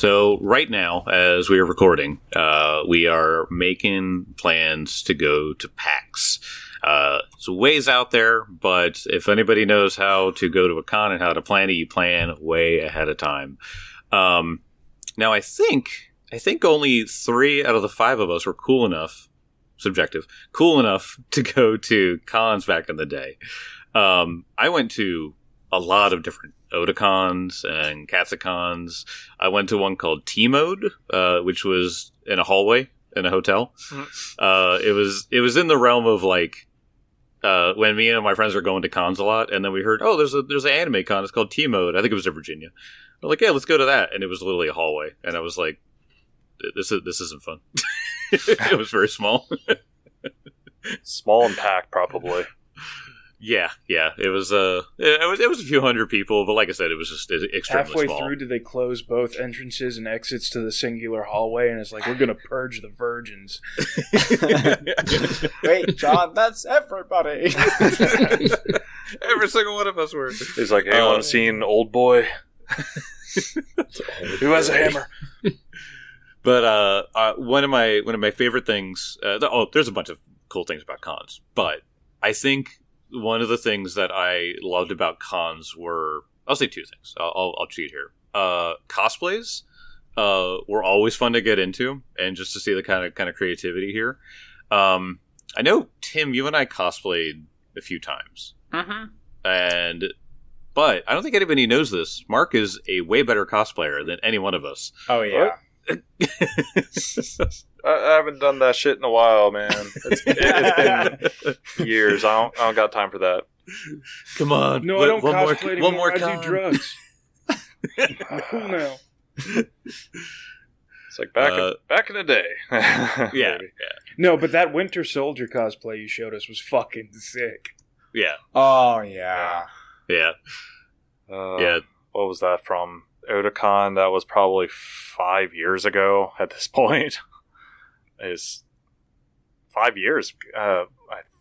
So right now, as we are recording, we are making plans to go to PAX. It's a ways out there, but if anybody knows how to go to a con and how to plan it, you plan way ahead of time. Now, I think only 3 out of the 5 of us were cool enough to go to cons back in the day. I went to a lot of different Otakons and Katsukons. I went to one called T-Mode, which was in a hallway in a hotel. It was in the realm of like when me and my friends were going to cons a lot, and then we heard, oh, there's an anime con. It's called T-Mode. I think it was in Virginia. We're like, yeah, let's go to that. And it was literally a hallway, and I was like, this isn't fun. It was very small. Small and packed, probably. Yeah. It was a few hundred people, but like I said, it was just extremely Halfway small. through, did they close both entrances and exits to the singular hallway? And it's like, we're gonna purge the virgins. Wait, John, that's everybody. Every single one of us were. He's like, hey, want to see an old boy? Who has a hammer? But one of my favorite things. There's a bunch of cool things about cons, but I think one of the things that I loved about cons were, I'll say 2 things. I'll cheat here. Cosplays were always fun to get into, and just to see the kind of creativity here. I know, Tim, you and I cosplayed a few times, but I don't think anybody knows this. Mark is a way better cosplayer than any one of us. Oh yeah. I haven't done that shit in a while, man. It's been years. I don't got time for that. Come on. No, I don't cosplay anymore. One more I con. do drugs. I'm cool now. It's like back in the day. Yeah. No, but that Winter Soldier cosplay you showed us was fucking sick. Yeah. Oh yeah. Yeah. Yeah. What was that from? Otakon? That was probably 5 years ago at this point. Is 5 years? I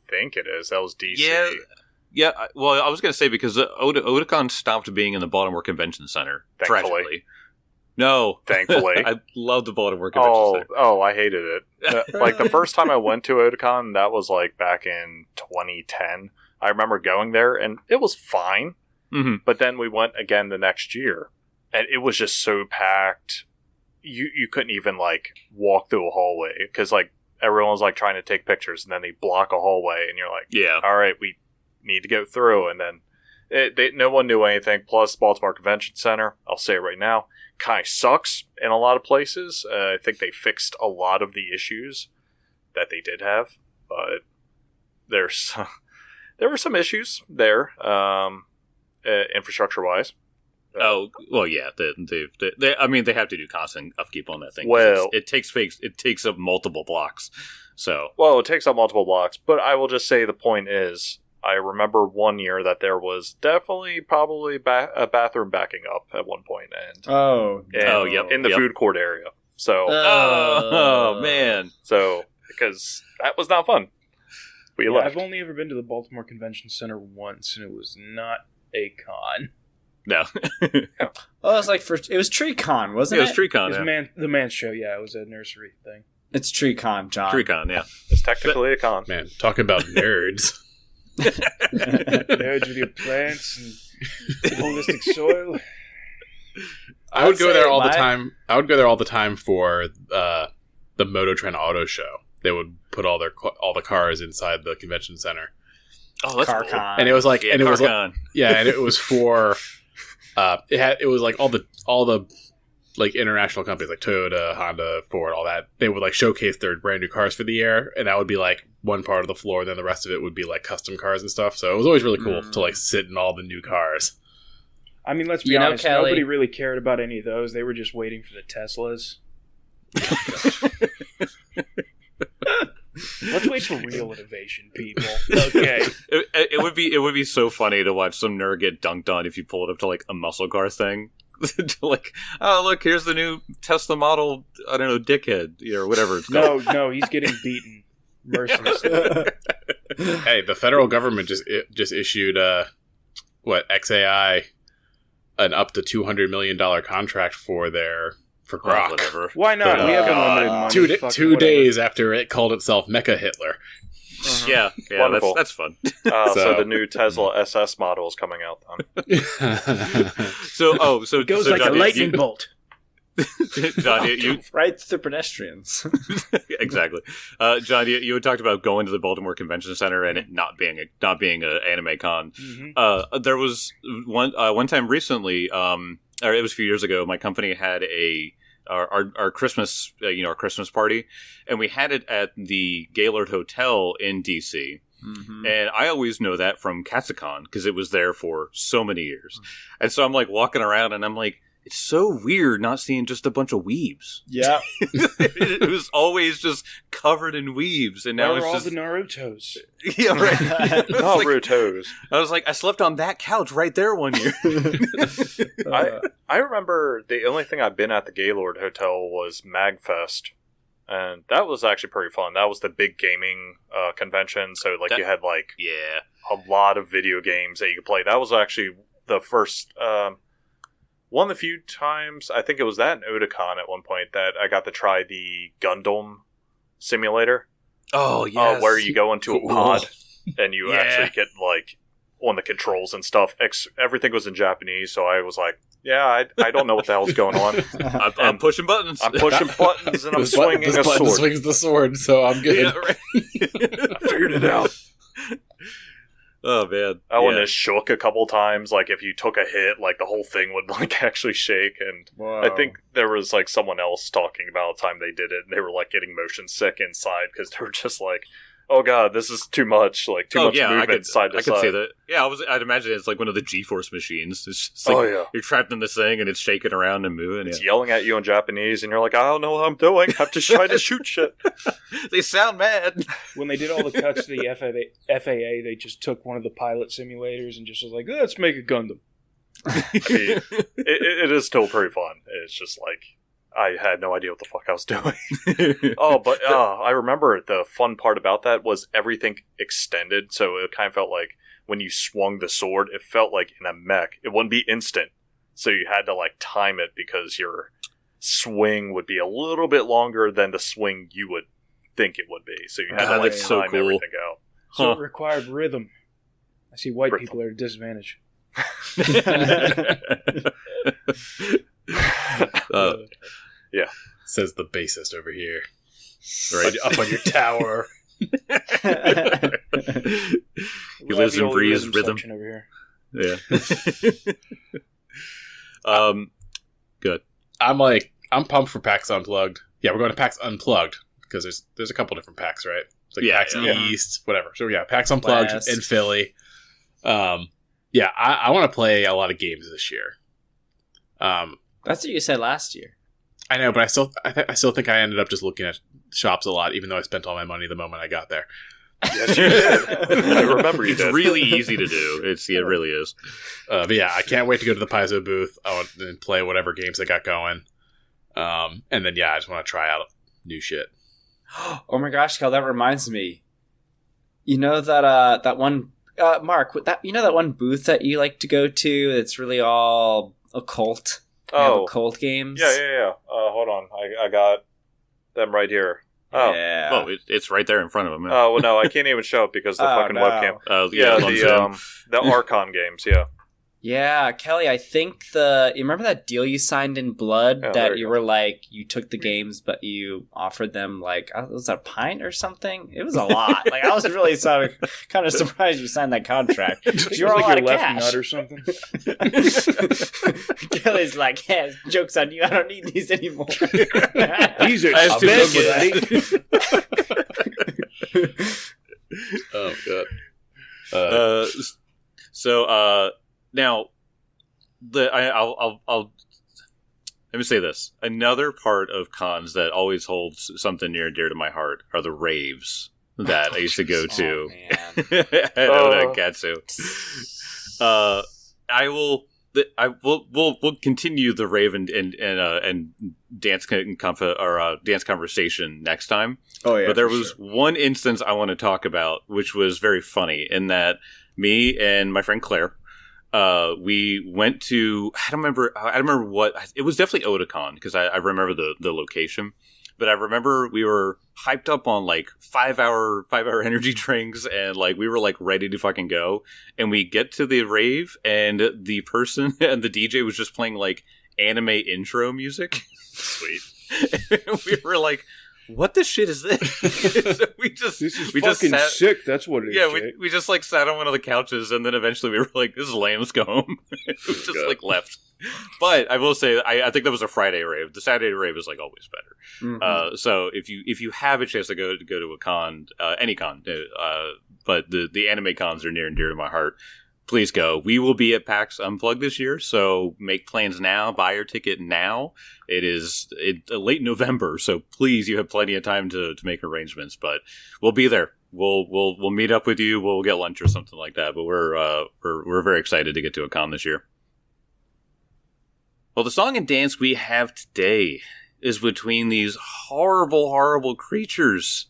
think it is. That was DC. Yeah. Well, I was going to say because Otakon stopped being in the Baltimore Convention Center. Thankfully. Tragically. No. Thankfully. I love the Baltimore Convention Center. Oh, I hated it. Like the first time I went to Otakon, that was like back in 2010. I remember going there and it was fine. Mm-hmm. But then we went again the next year and it was just so packed. You couldn't even like walk through a hallway because like everyone was like trying to take pictures and then they block a hallway and you're like, yeah, all right, we need to go through. And then no one knew anything. Plus Baltimore Convention Center, I'll say it right now, kind of sucks in a lot of places. I think they fixed a lot of the issues that they did have, but there were some issues there, infrastructure wise. Oh well, yeah. I mean, they have to do constant upkeep on that thing. Well, it takes up multiple blocks. So it takes up multiple blocks. But I will just say the point is, I remember one year that there was definitely probably a bathroom backing up at one point, and in the food court area. So oh man, so because that was not fun. We left. I've only ever been to the Baltimore Convention Center once, and it was not a con. No. Well, it was it was TreeCon, wasn't it? It was TreeCon. It was the man's show. Yeah, it was a nursery thing. It's TreeCon, John. TreeCon, yeah. It's technically a con. Man, talking about nerds. Nerds with your plants and holistic soil. I would go there all the time. I would go there all the time for the Mototrend Auto Show. They would put all the cars inside the convention center. Oh, that's CarCon. cool. And it was like, and it was like, yeah, and it was for, it was like all the like international companies like Toyota, Honda, Ford, all that. They would like showcase their brand new cars for the year, and that would be like one part of the floor. Then the rest of it would be like custom cars and stuff. So it was always really cool to like sit in all the new cars. I mean, let's be honest. Kelly, nobody really cared about any of those. They were just waiting for the Teslas. Let's wait for real innovation, people. Okay. It would be so funny to watch some nerd get dunked on if you pull it up to like a muscle car thing. Like, oh look, here's the new Tesla model. I don't know, dickhead or whatever it's called. No, he's getting beaten mercilessly. Hey, the federal government just issued XAI an up to $200 million contract for for Grok. Whatever. Why not? But, We have God. unlimited money. Two Fucking two whatever. days after it called itself Mecha Hitler. Yeah, Wonderful. that's fun. So So- the new Tesla SS model is coming out then. So It goes like John, a lightning bolt. John, you Right to the pedestrians. exactly. John, you had talked about going to the Baltimore Convention Center and it not being an anime con. Mhm. There was one time recently, or it was a few years ago. My company had our Christmas our Christmas party, and we had it at the Gaylord Hotel in DC. Mm-hmm. And I always know that from Katsucon because it was there for so many years. And so I'm like walking around and I'm like, it's so weird not seeing just a bunch of weebs. Yeah. It was always just covered in weebs, and now Where are it's all just the Narutos? yeah, right. It was like- Naruto's. I was like, I slept on that couch right there one year. I remember the only thing I've been at the Gaylord Hotel was MagFest, and that was actually pretty fun. That was the big gaming convention, so like you had like Yeah, a lot of video games that you could play. That was actually the first one of the few times, I think it was that in Otakon at one point, that I got to try the Gundam simulator. oh yes, Where you go into a Cool. pod and you Yeah. actually get like on the controls and stuff. Everything was in Japanese, so I was like, yeah, I don't know what the hell's going on. I'm pushing buttons. I'm pushing buttons and I'm This button- swinging this a button sword. swings the sword, so I'm good. Yeah, right. I figured it out. Oh man, And yeah. it shook a couple times. Like if you took a hit, like the whole thing would like actually shake. And Whoa. I think there was like someone else talking about the time they did it, and they were like getting motion sick inside because they were just like, "Oh god, this is too much! Like too much movement side to I side." could see that. Yeah, I'd imagine it's like one of the G-force machines. It's just like, Oh yeah, you're trapped in this thing and it's shaking around and moving. it's yelling at you in Japanese, and you're like, "I don't know what I'm doing. I have to try to shoot shit." They sound mad. When they did all the cuts to the FAA, they just took one of the pilot simulators and just was like, let's make a Gundam. I mean, it is still pretty fun. It's just like I had no idea what the fuck I was doing. Oh, but I remember the fun part about that was everything extended, so it kind of felt like when you swung the sword, it felt like in a mech. It wouldn't be instant, so you had to like time it because your swing would be a little bit longer than the swing you would think it would be. So you had to like that's time so cool. everything out. So Huh. it required rhythm. I see white Rhythm. people are at a disadvantage. Says the bassist over here. Right. Up on your tower. He lives and breathes rhythm. section over here. Yeah. Good. I'm pumped for PAX Unplugged. Yeah, we're going to PAX Unplugged because there's a couple different PAX, right? It's like Yeah, PAX yeah. East, whatever. So yeah, PAX Unplugged West. in Philly. Yeah, I want to play a lot of games this year. That's what you said last year. I know, but I still think I ended up just looking at shops a lot, even though I spent all my money the moment I got there. Yes, you did. I remember you It's did. really easy to do. It really is. But yeah, I can't wait to go to the Paizo booth and play whatever games they got going. And then yeah, I just want to try out new shit. Oh my gosh, Cal, that reminds me. You know that one Mark, that one booth that you like to go to that's really all occult. They have Oh, occult games. yeah. Hold on, I got them right here. Oh, Yeah. Oh, it's right there in front of him. oh well, no, I can't even show it because the Oh, fucking no. webcam. Yeah, The Archon games. Yeah, Yeah, Kelly, I think you remember that deal you signed in Blood Oh, there that you you go. were like, you took the games, but you offered them like, was that a pint or something? It was a lot. Like, I was really kind of surprised you signed that contract. You were all like out your of left cash. nut or something. Kelly's like, yeah, joke's on you. I don't need these anymore. These are I have to expensive. Oh god. Now, I'll let me say this. Another part of cons that always holds something near and dear to my heart are the raves that I used to go to at Oda and Katsu. We'll continue the rave and dance dance conversation next time. Oh yeah, But there was one instance I want to talk about, which was very funny, in that me and my friend Claire we went to, I don't remember what, it was definitely Otakon, because I remember the location. But I remember we were hyped up on like 5-hour energy drinks, and like we were like ready to fucking go. And we get to the rave, and the person and the DJ was just playing like anime intro music. Sweet. And we were like, "What the shit is this?" So this is fucking sick. That's what it is. Yeah, we just like sat on one of the couches, and then eventually we were like, "This is lame. Let's go home." We just like left. But I will say, I think that was a Friday rave. The Saturday rave is like always better. Mhm. So if you have a chance to go to a con, any con, but the anime cons are near and dear to my heart, please go. We will be at PAX Unplugged this year, so make plans now. Buy your ticket now. It is late November, so please, you have plenty of time to make arrangements. But we'll be there. We'll meet up with you. We'll get lunch or something like that. But we're very excited to get to a con this year. Well, the song and dance we have today is between these horrible, horrible creatures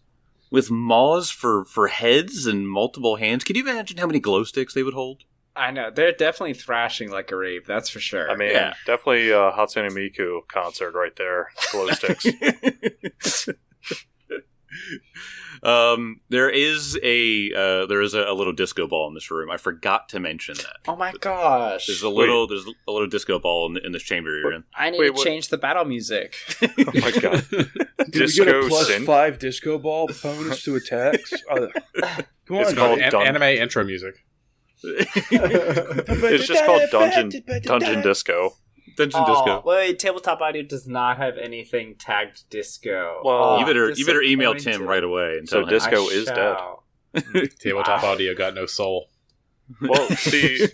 with maws for heads and multiple hands. Can you imagine how many glow sticks they would hold? I know. They're definitely thrashing like a rave, that's for sure. I mean, Yeah. definitely Hatsune Miku concert right there. Glow sticks. There is a little disco ball in this room. I forgot to mention that. Oh my gosh. There's a little disco ball in this chamber you're in. I need to change the battle music. Oh my god. Did we get a Disco plus synth? 5 disco ball bonus to attacks? Come It's on, called guys. Dun- Anime intro music. It's just called Dungeon Disco. Dungeon disco. Wait, Tabletop Audio does not have anything tagged disco. Well, You better email disappointed. Tim right away and So tell him. disco I is shall. Tabletop Wow. audio got no soul. Well, see,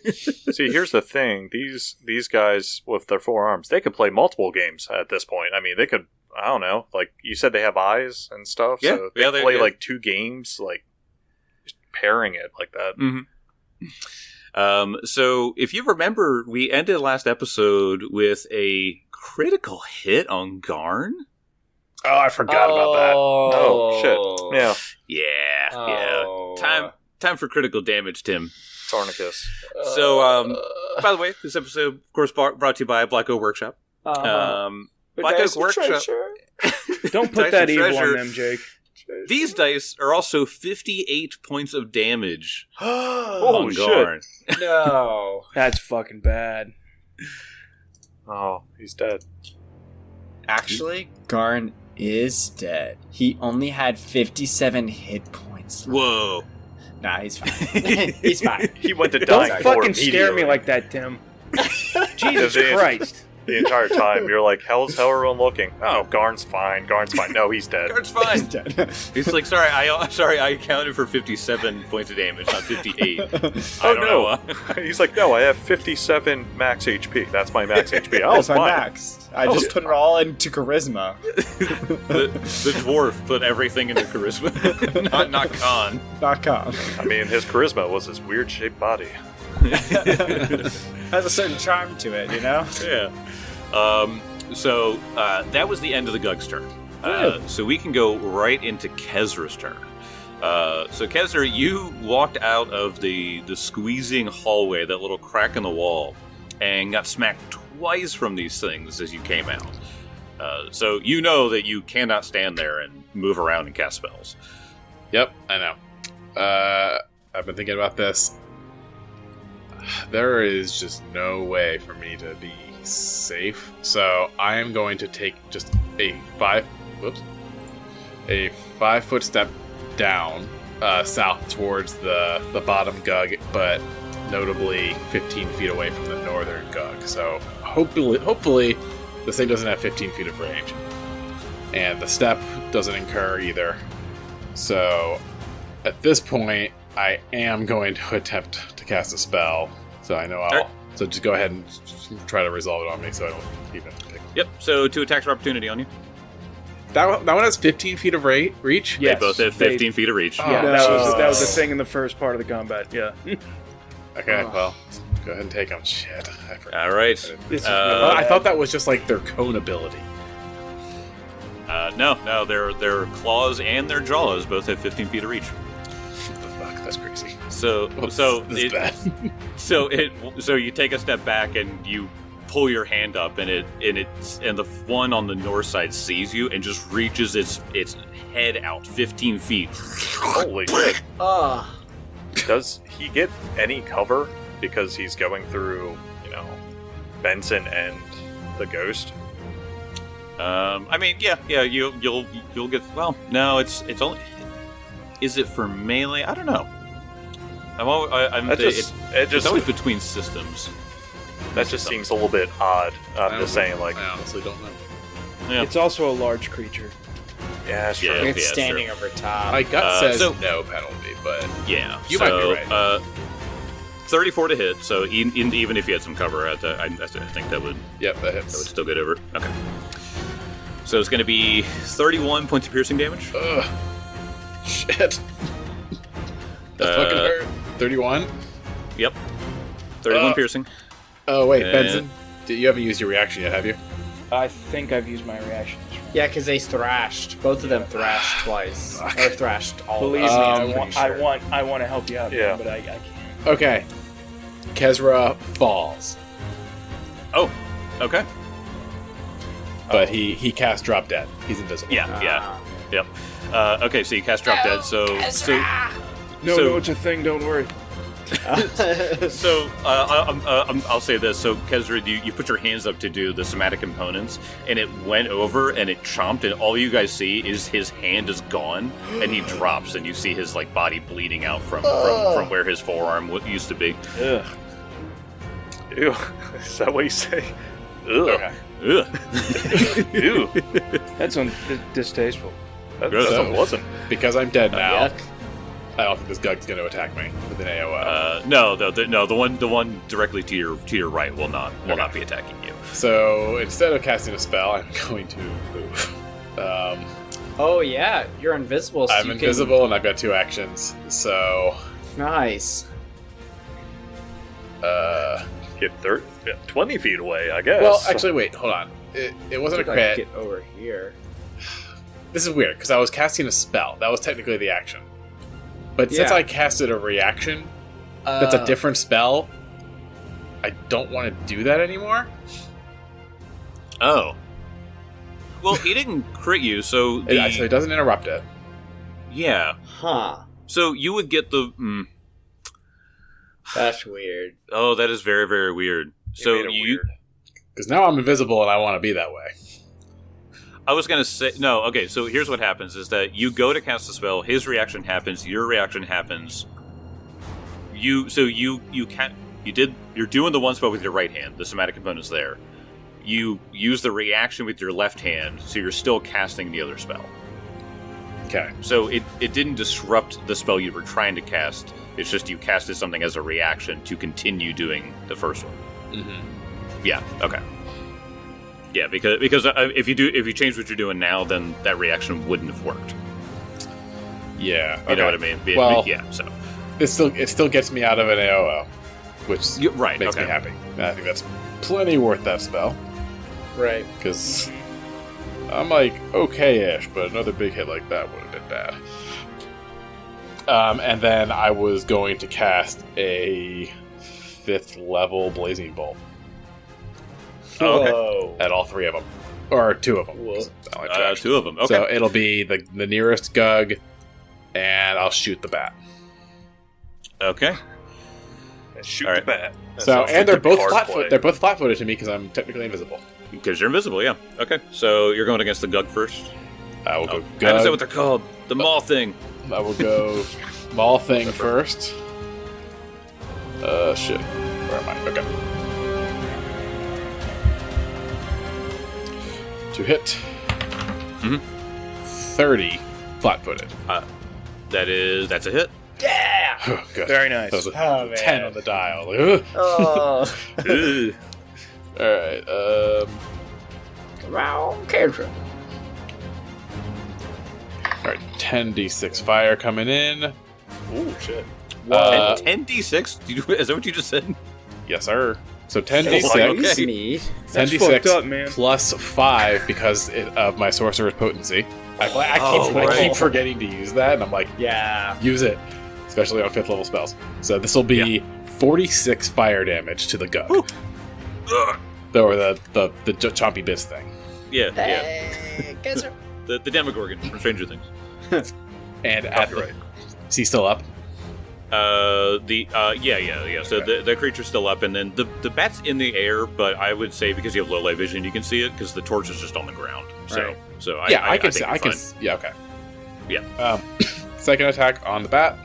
here's the thing. These guys with their forearms, they could play multiple games at this point. I mean, they could, I don't know, like you said, they have eyes and stuff. Yeah, So they yeah, play yeah. like 2 games, like just pairing it like that. So if you remember, we ended last episode with a critical hit on Garn. Oh, I forgot about that. Oh shit! Yeah, Yeah. Time for critical damage, Tim. Tarnicus. So, by the way, this episode, of course, brought to you by Black Oak Workshop. Black Oak Workshop. Don't put Dice that and evil treasure. on them, Jake. These dice are also 58 points of damage Oh on shit! Garn. No. That's fucking bad. Oh, he's dead. Actually, Garn is dead. He only had 57 hit points. Whoa. Nah, he's fine. He's fine. He went to Don't die. fucking scare me like that, Tim. Jesus Christ. The entire time, you're like, how's everyone looking? Oh, Garn's fine. No, he's dead. Garn's He's fine. dead. He's like, sorry, I counted for 57 points of damage, not 58. I Oh don't no! know. He's like, no, I have 57 max HP. That's my max HP. Oh, That's my fine. max. I just put it all into charisma. the dwarf put everything into charisma, not con. .com. I mean, his charisma was his weird shaped body. Has a certain charm to it, you know? Yeah. So that was the end of the Gug's turn. So we can go right into Kezra's turn. So Kezra, you walked out of the squeezing hallway, that little crack in the wall, and got smacked twice from these things as you came out. So you know that you cannot stand there and move around and cast spells. Yep, I know. I've been thinking about this. There is just no way for me to be safe, so I am going to take just a 5-foot step down south towards the bottom Gug, but notably 15 feet away from the northern Gug. So hopefully this thing doesn't have 15 feet of range, and the step doesn't incur either. So at this point, I am going to attempt to cast a spell. So I know I'll. Alright. So just go ahead and try to resolve it on me, so I don't even pick. Yep. So 2 attacks of opportunity on you. That one has 15 feet of reach. Yes, They both have 15 feet of reach. Yeah, Oh, that was the Jesus. thing in the first part of the combat. Yeah. Okay, well, go ahead and take them. Shit, I forgot. All right. This is I thought that was just like their cone ability. No, their claws and their jaws both have 15 feet of reach. What the fuck? That's crazy. So This is bad. So you take a step back and you pull your hand up, and the one on the north side sees you and just reaches its head out 15 feet. Holy shit. Does he get any cover because he's going through, Benson and the ghost? I mean, yeah, you'll get. Well, no, it's only. Is it for melee? I don't know. It's always between systems. That just seems a little bit odd. I'm just saying, like, I honestly don't know. Yeah. It's also a large creature. Yeah, sure. Yeah. It's standing over top. My gut says no penalty, but Yeah, you might be right. 34 to hit. So even if you had some cover, I think that would Yep, that hits. still get over. Okay. So it's going to be 31 points of piercing damage. Ugh. Shit. That fucking hurt. 31? Yep. 31 piercing. Oh, wait, And- Benson, you haven't used your reaction yet, have you? I think I've used my reactions. Yeah, because they thrashed. Both of them thrashed twice. Or thrashed all Believe of me, them. I want to help you out, Yeah. man, but I can't. Okay. Kezra falls, Oh, okay. but he cast Drop Dead. He's invisible. Yeah. Yep. Okay, so you cast Drop Dead, so No, it's a thing, don't worry. So I'll say this. So Kezra, you put your hands up to do the somatic components, and it went over and it chomped, and all you guys see is his hand is gone, and he drops, and you see his body bleeding out from where his forearm used to be. Ugh. Ew. Is that what you say? Ugh. Okay. Ugh. Ew. That's distasteful. That Gross. wasn't. Because I'm dead now, Yuck. I don't think this Gug's going to attack me with an AOO. No, the one directly to your right will not be attacking you. So instead of casting a spell, I'm going to move. Oh, yeah. You're invisible. So I'm you invisible, and I've got 2 actions. So, Can... Nice. Get 20 feet away, I guess. well, actually, wait, hold on. It wasn't a If I crit. Get over here. This is weird because I was casting a spell. That was technically the action. But since Yeah. I casted a reaction, that's a different spell. I don't want to do that anymore. Oh. Well, he didn't crit you, so So it doesn't interrupt it. yeah. Huh. So you would get the. That's weird. Oh, that is very, very weird. So made it weird. Because now I'm invisible and I want to be that way. I was gonna say no. Okay, so here's what happens: is that you go to cast the spell, his reaction happens, your reaction happens. You're doing the one spell with your right hand. The somatic component's there. You use the reaction with your left hand, so you're still casting the other spell. Okay. So it didn't disrupt the spell you were trying to cast. It's just you casted something as a reaction to continue doing the first one. Mm-hmm. Yeah. Okay. Yeah, because if you change what you're doing now, then that reaction wouldn't have worked. Yeah. You know what I mean? Well- Yeah. So It still gets me out of an AOO, which right. makes Okay. me happy. I think that's plenty worth that spell. Right. Because I'm like, okay-ish, but another big hit like that would have been bad. And then I was going to cast a 5th level Blazing Bolt Oh, okay. Whoa. at all 3 of them. Or 2 of them. Whoa. I like to actually- 2 of them. Okay. So it'll be the nearest Gug, and I'll shoot the bat. Okay. And shoot All the right. bat. That So sounds and like they're the both card flat-footed. play. They're both flat-footed to me because I'm technically invisible. Because you're invisible. Yeah. Okay. So you're going against the Gug first. I will Oh, go I understand Gug. what they're called. The maul thing. I will go Maul thing first. Shit. Where am I? Okay. To hit. Mhm. 30 flat-footed. That's a hit. Yeah. Good. Very nice. That was a Oh, man. 10 on the dial. Like, ugh. Oh. Ugh. Alright, Come on, Kendra. alright, 10d6 fire coming in. Ooh, shit. 10d6? Is that what you just said? Yes, sir. So Okay. 10d6. Excuse me. That's 10d6 fucked up, man. plus 5 because of my sorcerer's potency. I Oh, keep right. forgetting to use that, and I'm like, Yeah. use it, especially on 5th level spells. So this will be 46 fire damage to the gug. Woo. Or the chompy bits thing. Yeah. Guys are... The Demogorgon from Stranger Things. And Copyright. is he still up? Yeah. So the creature's still up, and then the bat's in the air, but I would say because you have low light vision, you can see it because the torch is just on the ground. So, Right. I can think see. you're I can. fine. Yeah. Okay. Yeah. Second attack on the bat.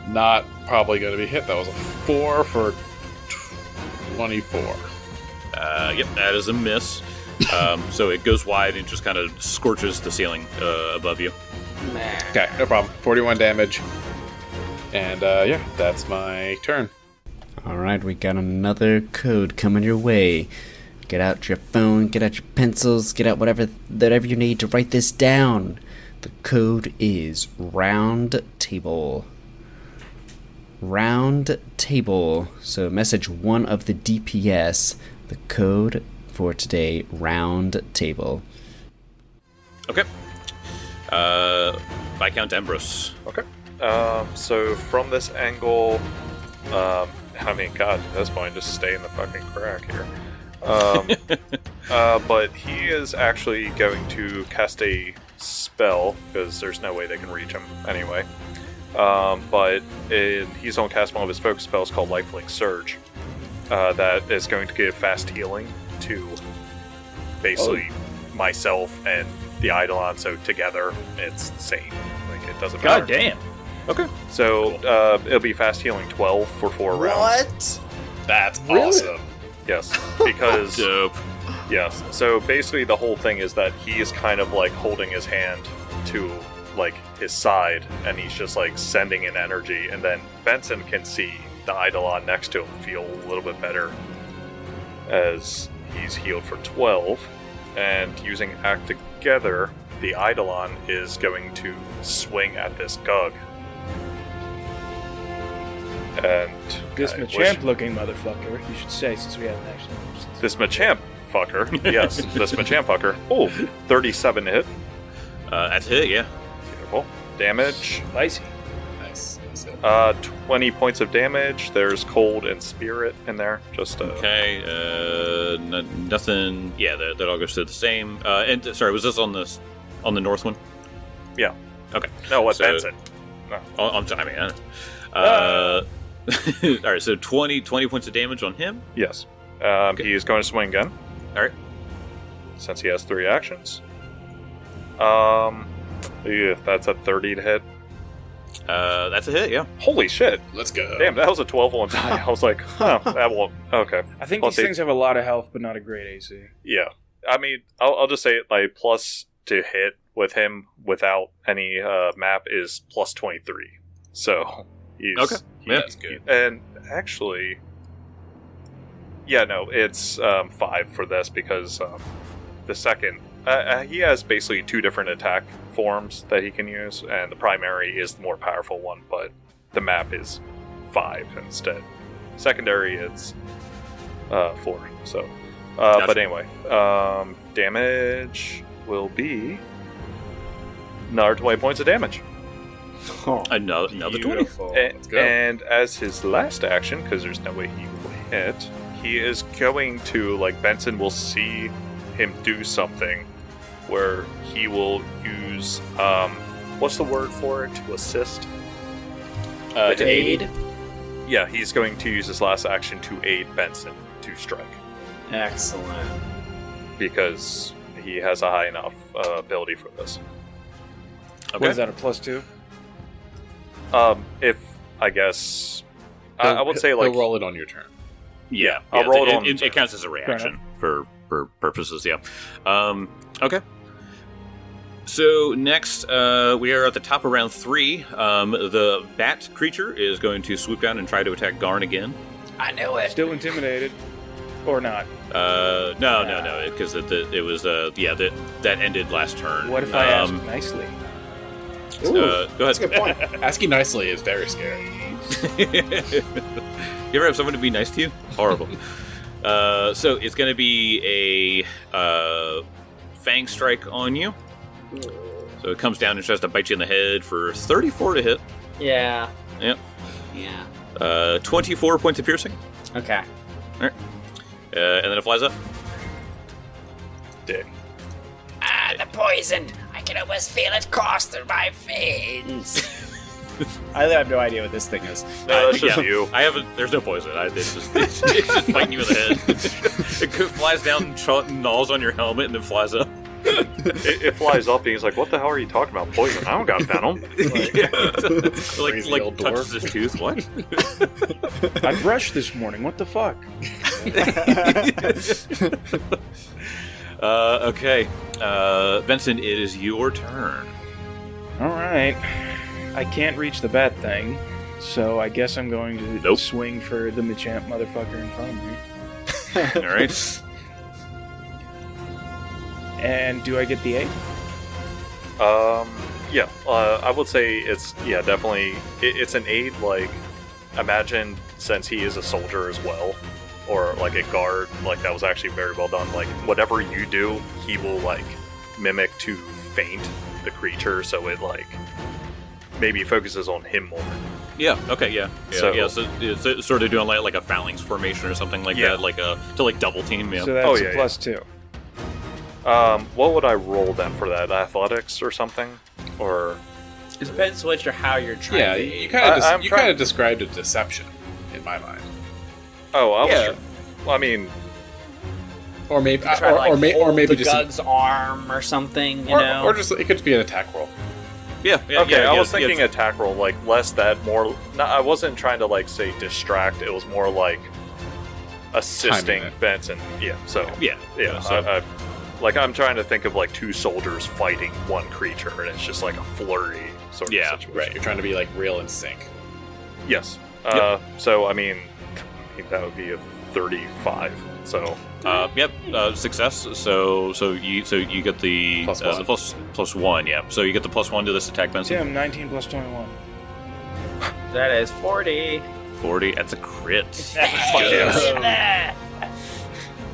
Not probably going to be hit. That was a 4 for 24. Yep, that is a miss. So it goes wide and just kind of scorches the ceiling above you. Okay, no problem. 41 damage. And yeah, that's my turn. All right, we got another code coming your way. Get out your phone, get out your pencils, get out whatever you need to write this down. The code is round table. Round table. So message 1 of the DPS. The code for today, round table. Okay. Viscount Ambrose. Okay. So from this angle, I mean, God, at this point, just stay in the fucking crack here. But he is actually going to cast a spell, because there's no way they can reach him anyway. But he's going to cast one of his focus spells called Lifelink Surge. That is going to give fast healing to basically myself and the Eidolon, so together it's the same. Like, it doesn't matter. God damn. Okay. So it'll be fast healing 12 for 4 rounds. What? That's awesome. Yes, because Dope. yes. So basically, the whole thing is that he is kind of like holding his hand to like his side, and he's just like sending in energy, and then Benson can see the Eidolon next to him feel a little bit better as he's healed for 12, and using Act Together, the Eidolon is going to swing at this Gug. And This I Machamp wish- looking motherfucker, you should say, since we haven't actually. This Machamp fucker, yes, this Machamp fucker. Oh, 37 to hit. That's it, yeah. Beautiful. Damage, Spicy. Nice. That's it. 20 points of damage. There's Cold and Spirit in there. Just Okay, nothing. Yeah, that all goes through the same. And sorry, was this on the north one? Yeah. Okay. No, what So- Benson? Oh, I'm sorry. I mean, all right. So 20 points of damage on him. Yes. He is going to swing again. All right. Since he has 3 actions. Yeah, that's a 30 to hit. That's a hit. Yeah. Holy shit! Let's go. Damn, that was a 12 on die. I was like, huh, that won't. Okay. I think Plus these eight- things have a lot of health, but not a great AC. Yeah. I mean, I'll just say it, like, plus to hit with him without any map is plus 23. So, he's... Okay. Yeah. That's good. And actually, yeah, no, it's 5 for this because the second, he has basically 2 different attack forms that he can use, and the primary is the more powerful one, but the map is 5 instead. Secondary is 4. So, Gotcha. but anyway, damage will be another 20 points of damage. Another 20. Beautiful. Let's go. And as his last action, because there's no way he will hit, he is going to, like, Benson will see him do something where he will use, what's the word for it? To assist? To Aid? Yeah, he's going to use his last action to aid Benson to strike, Excellent. because he has a high enough ability for this. Okay. What is that, a +2? If, I guess, I would say, like, he'll roll it on your turn. Yeah, I'll yeah, roll it on It turn. counts as a reaction for purposes. Yeah. Okay. So next, we are at the top of round 3. The bat creature is going to swoop down and try to attack Garn again. I knew it. Still intimidated. Or not. No, because it was that ended last turn. What if I ask nicely? Go ahead. That's a good point. Asking nicely is very scary. You ever have someone to be nice to you? Horrible. So it's going to be a fang strike on you. So it comes down and tries to bite you in the head for 34 to hit. Yeah. Yep. Yeah. 24 points of piercing. Okay. And then it flies up. Dick. The poison! I can almost feel it course through my veins. I have no idea what this thing is. No, that's just you. There's no poison. It's just biting you in the head. It flies down, gnaws on your helmet, and then flies up. It flies up, and he's like, "What the hell are you talking about? Poison? I don't got venom." Like touches his tooth. What? I brushed this morning. What the fuck? Okay. Benson, it is your turn. All right. I can't reach the bat thing, so I guess I'm going to swing for the Machamp motherfucker in front of me. All right. And do I get the 8? Yeah. I would say it's definitely. It's an aid. Like, imagine since he is a soldier as well, or like a guard. Like that was actually very well done. Like whatever you do, he will like mimic to feint the creature, so it like maybe focuses on him more. Yeah. Okay. Yeah. So it's sort of doing like a phalanx formation or something like that, like to double team. Yeah. So that's a +2. What would I roll then for that? Athletics or something, or It depends how you're trying. Yeah, to... you kind of described a deception in my mind. I was. I mean, or maybe, try to, like, or maybe the just Gug's arm or something, or just it could just be an attack roll. Yeah. Okay, I was thinking attack roll, like less that, more. No, I wasn't trying to like say distract. It was more like assisting Benson. Yeah. So yeah. So. I'm trying to think of like two soldiers fighting one creature, and it's just like a flurry sort of situation. Right. You're trying to be like real in sync. Yes. So I mean that would be a 35. So. Success. So you get the plus one. Yeah. So you get the +1 to this attack, Benson. Tim, 19 plus 21. That is 40. 40. That's a crit.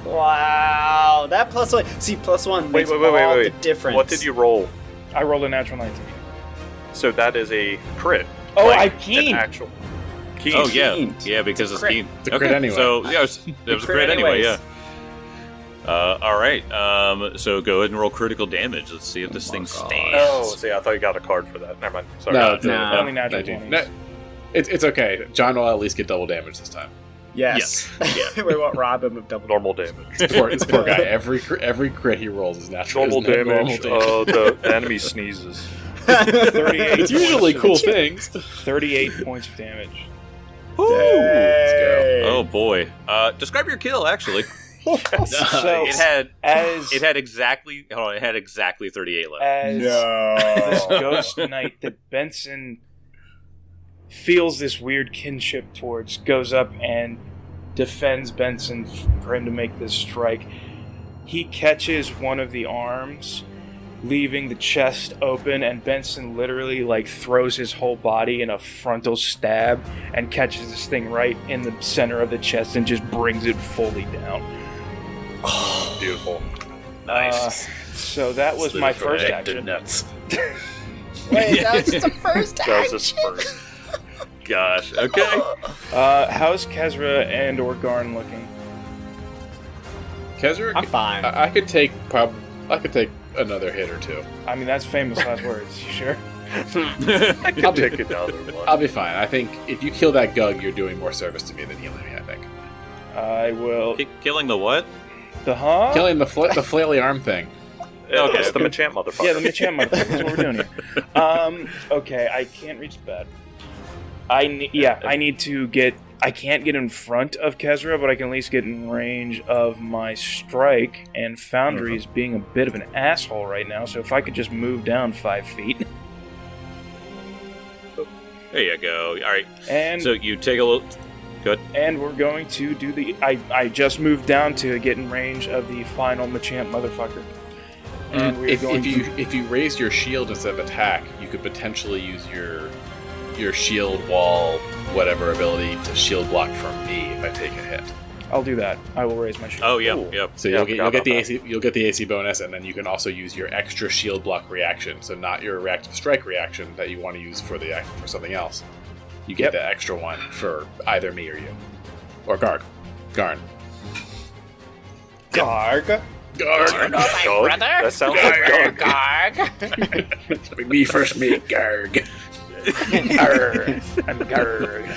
Wow, that +1. See, +1 makes all the difference. What did you roll? I rolled a natural 19. So that is a crit. Oh, like, I keen. Actual. Keen. Oh yeah, because it's keen. It's a crit anyway. So yeah, it was a crit anyway. Yeah. All right. So go ahead and roll critical damage. Let's see if this thing stands. Oh, see, I thought you got a card for that. Never mind. Sorry. No, only natural 20s. No, it's okay. John will at least get double damage this time. Yes. Yeah. We won't rob him of double Normal damage. This poor guy. Every crit he rolls is natural. Normal damage. The enemy sneezes. 38. It's usually cool things. 38 points of damage. Let's go. Oh boy. Describe your kill, actually. So it had exactly 38 left. As this ghost knight that Benson feels this weird kinship towards goes up and defends Benson for him to make this strike. He catches one of the arms, leaving the chest open, and Benson literally like throws his whole body in a frontal stab and catches this thing right in the center of the chest and just brings it fully down. Oh, beautiful. Nice. So that was my first action. Nuts. Wait, that was just the first That was his first. Gosh. Okay. How's Kezra and or Garn looking? Kezra, I'm fine. I could take another hit or two. I mean, that's famous last words. You sure? I can take another one. I'll be fine. I think if you kill that Gug, you're doing more service to me than healing me, I think. I will. Killing the what? The huh? Killing the flaily arm thing. Okay, it's the Machamp motherfucker. Yeah, the Machamp motherfucker. That's what we're doing here. Okay, I can't reach the bed. I can't get in front of Kezra, but I can at least get in range of my strike, and Foundry's being a bit of an asshole right now, so if I could just move down 5 feet. There you go. All right. And so you take a little. Good. And we're going to do the... I just moved down to get in range of the final Machamp motherfucker. And we're if you raise your shield instead of attack, you could potentially use your shield wall, whatever ability, to shield block from me if I take a hit. I'll do that. I will raise my shield. Oh yeah, Ooh. yep. So you'll get the AC bonus, and then you can also use your extra shield block reaction. So not your reactive strike reaction that you want to use for something else. You get the extra one for either me or you. Or Garg. Garn. Garg. Garg. Garg? That sounds like Garg. Garg. Me first, me Garg. I'm Garg.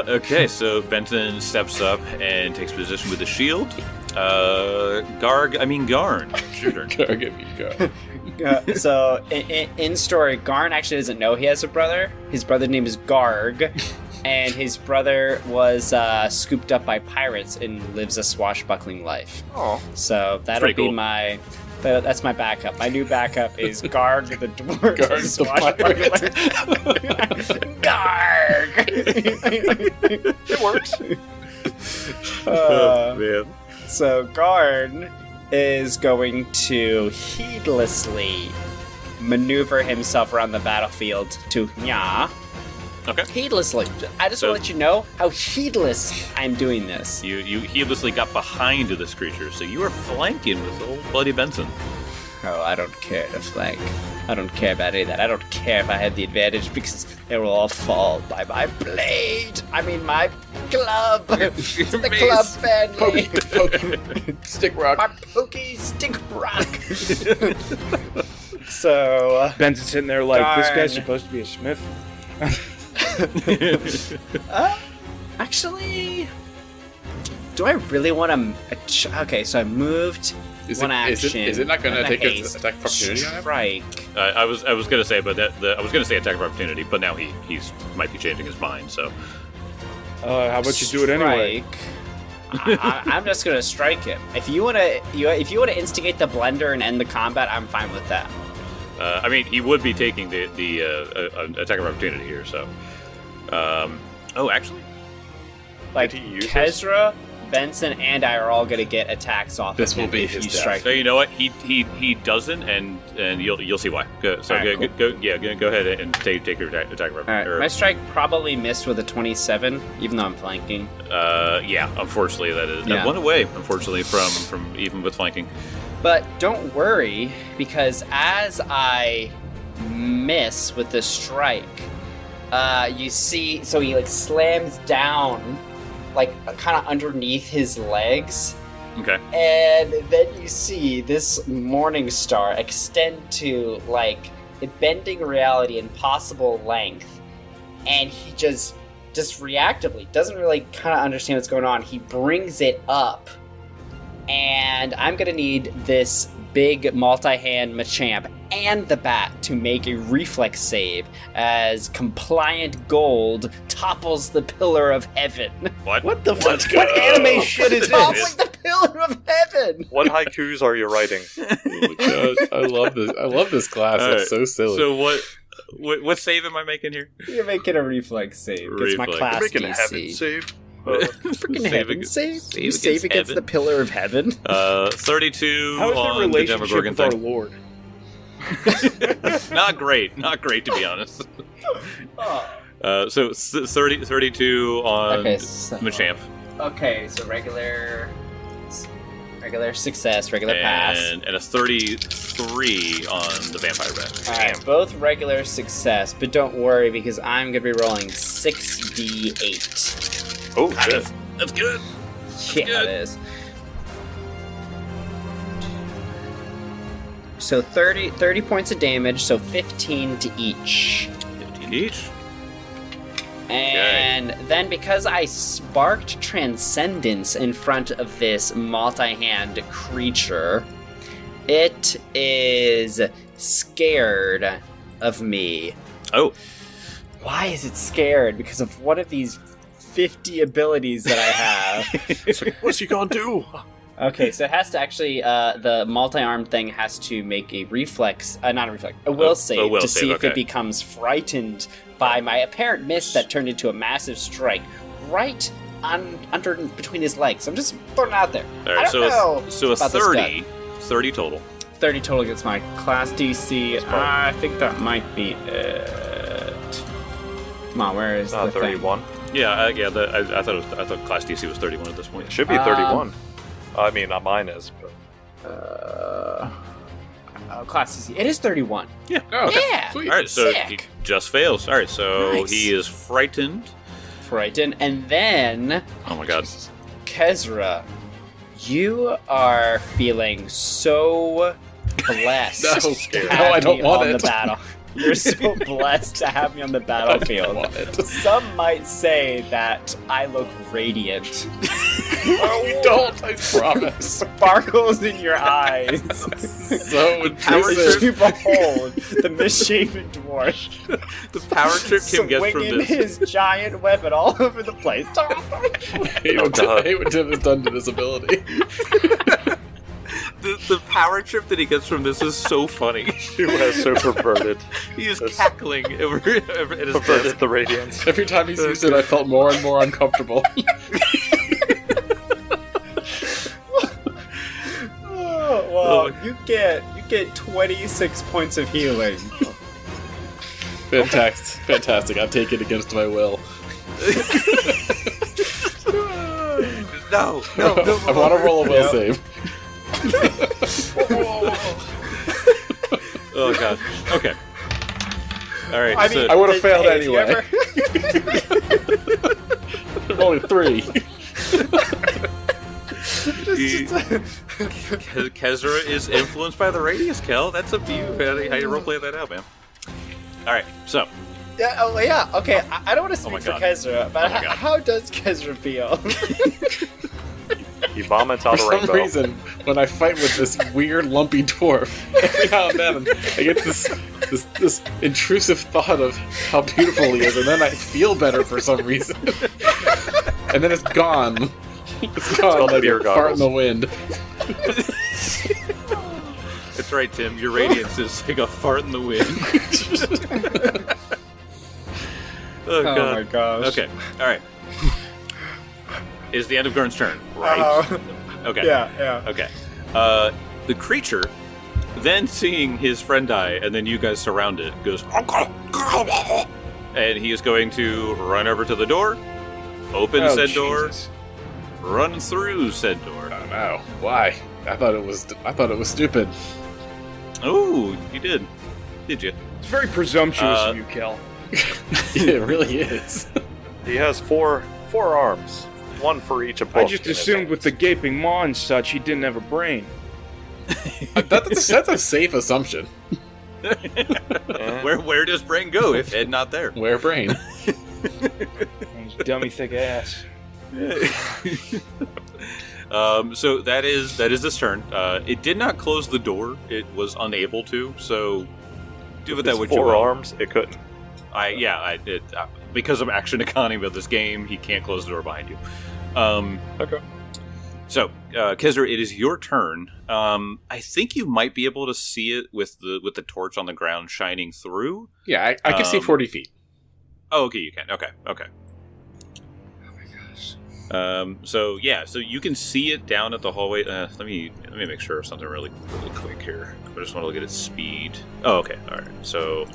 Okay, so Benton steps up and takes position with the shield. Garn. Shooter. Garg, I mean Garg. So, in story, Garn actually doesn't know he has a brother. His brother's name is Garg, and his brother was scooped up by pirates and lives a swashbuckling life. Oh. So that'll Pretty be cool. that's my backup. My new backup is Garg the dwarf. Garg the Garg. It works. Man. So Garn is going to heedlessly maneuver himself around the battlefield to Nya. Okay. Heedlessly. I just want to let you know how heedless I'm doing this. You heedlessly got behind this creature, so you are flanking with old Bloody Benson. Oh, I don't care to flank. I don't care about any of that. I don't care if I had the advantage because they will all fall by my blade. I mean, my club. The club family. Pokey stick rock. My pokey stick rock. So, Benson's sitting there like, this Darn. guy's supposed to be a smith. Actually, do I really want to? Okay, so I moved one action. Is it not going to and take a an haste. attack of opportunity on him? Strike. I was gonna say, but I was gonna say attack of opportunity, but now he's might be changing his mind. So How about you do it anyway? Strike. I'm just gonna strike him. If you wanna instigate the blender and end the combat, I'm fine with that. I mean, he would be taking the attack of opportunity here. So, actually, Like Did he use Kezra, Benson, and I are all gonna get attacks off. This of will him be if his you death. strike. so you know what? He doesn't, and you'll see why. Go ahead and take your attack of All right, opportunity. my strike probably missed with a 27, even though I'm flanking. Unfortunately, that Yeah. one away. Unfortunately, from even with flanking. But don't worry, because as I miss with the strike, you see, so he like slams down, like kind of underneath his legs, Okay. and then you see this morning star extend to like a bending reality in possible length, and he just reactively doesn't really kind of understand what's going on. He brings it up. And I'm gonna need this big multi-hand Machamp and the bat to make a reflex save as compliant gold topples the pillar of heaven. What the fuck? What anime shit is Toppling this? the pillar of heaven! What haikus are you writing? Oh my gosh, I love this. I love this class. All It's right. so silly. So what save am I making here? You're making a reflex save. It's my Reflex. class You're making a heaven DC. save. Freaking Save heaven against- save? save You save against against heaven. the pillar of heaven? 32 How is their on the relationship Demogorgon with our thing. lord? Not great to be honest. So 32 on Okay, so- Machamp. Okay, so regular success, regular pass. And a 33 on the Vampire Bat. Alright, both regular success, but don't worry because I'm gonna be rolling 6d8. Oh, shit. That's good. Yeah, good. it is. So 30 points of damage, so 15 to each. 15 each. And then because I sparked Transcendence in front of this multi-hand creature, it is scared of me. Oh, Why is it scared? Because of one of these 50 abilities that I have. It's like, what's he gonna do? Okay, so it has to actually, the multi-arm thing has to make a reflex, not a reflex, a will save will to save, see if it okay. becomes frightened by my apparent miss that turned into a massive strike right under between his legs. I'm just throwing it out there. all I right. don't know So a about this 30 total. 30 total against my class DC. I think that might be it. Come on, where is the thing? 31. Yeah, I thought Class DC was 31 at this point. It should be 31. I mean, not mine is, but what class is he? It is 31. Yeah. Oh, okay. Yeah. Sweet. All right, so Sick. he just fails. All right, so Nice. he is frightened. Frightened. And then, Oh my god. Kezra, you are feeling so blessed No. to No, have I don't me want on it. the battle. You're so blessed to have me on the battlefield. want it. Some might say that I look radiant. You don't, I promise. Sparkles in your eyes. So Power intrusive. to behold the misshapen dwarf The power trip Tim gets from swinging this. his giant weapon all over the place. I hate what Tim has done to this ability. The power trip that he gets from this is so funny. Who has so perverted He is This- cackling over at his desk. perverted the radiance? Every time he's used it, I felt more and more uncomfortable. Oh, well, you get 26 points of healing. Fantastic. I'll take it against my will. No. I want to roll a will save. Oh god. Okay. All right. I so, mean, I would have failed hey, if you anyway. Only 3. Kezra is influenced by the radius, Kel. That's up to you. How you roleplay that out, man. All right. So yeah, okay. I don't want to speak my for God. Kezra, but Oh my God. how does Kezra feel? He vomits out For a some rainbow. reason, when I fight with this weird lumpy dwarf, every now and then I get this intrusive thought of how beautiful he is, and then I feel better for some reason. And then it's gone. It's gone called like beer a fart in goggles. the wind. that's right, Tim. Your radiance is like a fart in the wind. Oh god. Oh my gosh. Okay. All right. Is the end of Gurn's turn, right? Okay. Yeah. Okay. The creature, then seeing his friend die, and then you guys surround it, goes, and he is going to run over to the door, open Oh, said door, Jesus. run through said door. I don't know why. I thought it was stupid. Oh, you did you? It's very presumptuous Uh, of you, Kel. It really is. He has four arms, one for each of both. I just assumed with the gaping maw and such, he didn't have a brain. That's a safe assumption. Where does brain go if head not there? Where brain? And his dummy thick ass. So that is this turn. It did not close the door. It was unable to. So do with that what you four will. arms, it couldn't. Because of action economy of this game, he can't close the door behind you. Okay. So, Kezra, it is your turn. I think you might be able to see it with the torch on the ground shining through. Yeah, I can see 40 feet. Oh, okay, you can. Okay. So you can see it down at the hallway. Let me make sure of something really quick here. I just want to look at its speed. Oh, okay, all right. So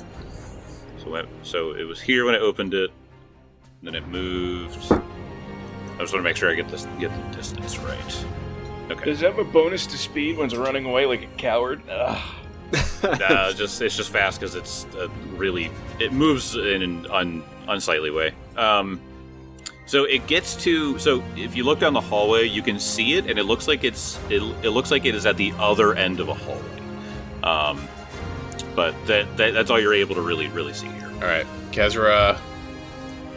it was here when I opened it, then it moved. I just want to make sure I get the distance right. Okay. Does it have a bonus to speed when it's running away like a coward? Ugh. It's just fast because it's it moves in an unsightly way. So it gets to. So if you look down the hallway, you can see it, and it looks like it looks like it is at the other end of a hallway. But that's all you're able to really see here. All right, Kezra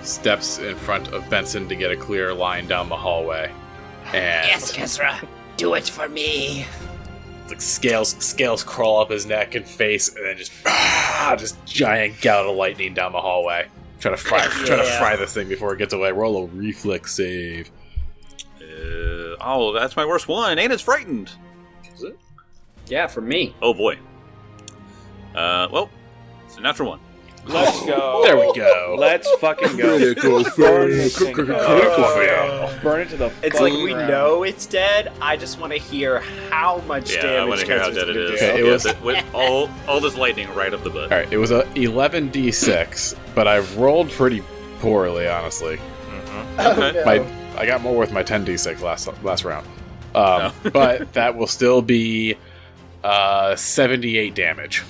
steps in front of Benson to get a clear line down the hallway, and Yes, Kezra, do it for me. like scales crawl up his neck and face, and then just giant gout of lightning down the hallway. Trying to fry this thing before it gets away. Roll a reflex save. That's my worst one, and it's frightened. Is it? Yeah, for me. Oh boy. Well, it's a natural one. Let's go. There we go. Let's fucking go. Critical Burn this thing. Critical Burn it to the It's fucking like we ground. know it's dead. I just want to hear how much Yeah, I damage want to hear how Kezra's dead it gonna is. do. Okay, it Yeah, was- with all this lightning right up the butt. All right, it was a 11d6, but I rolled pretty poorly, honestly. Okay. I got more with my 10d6 last round. But that will still be 78 damage.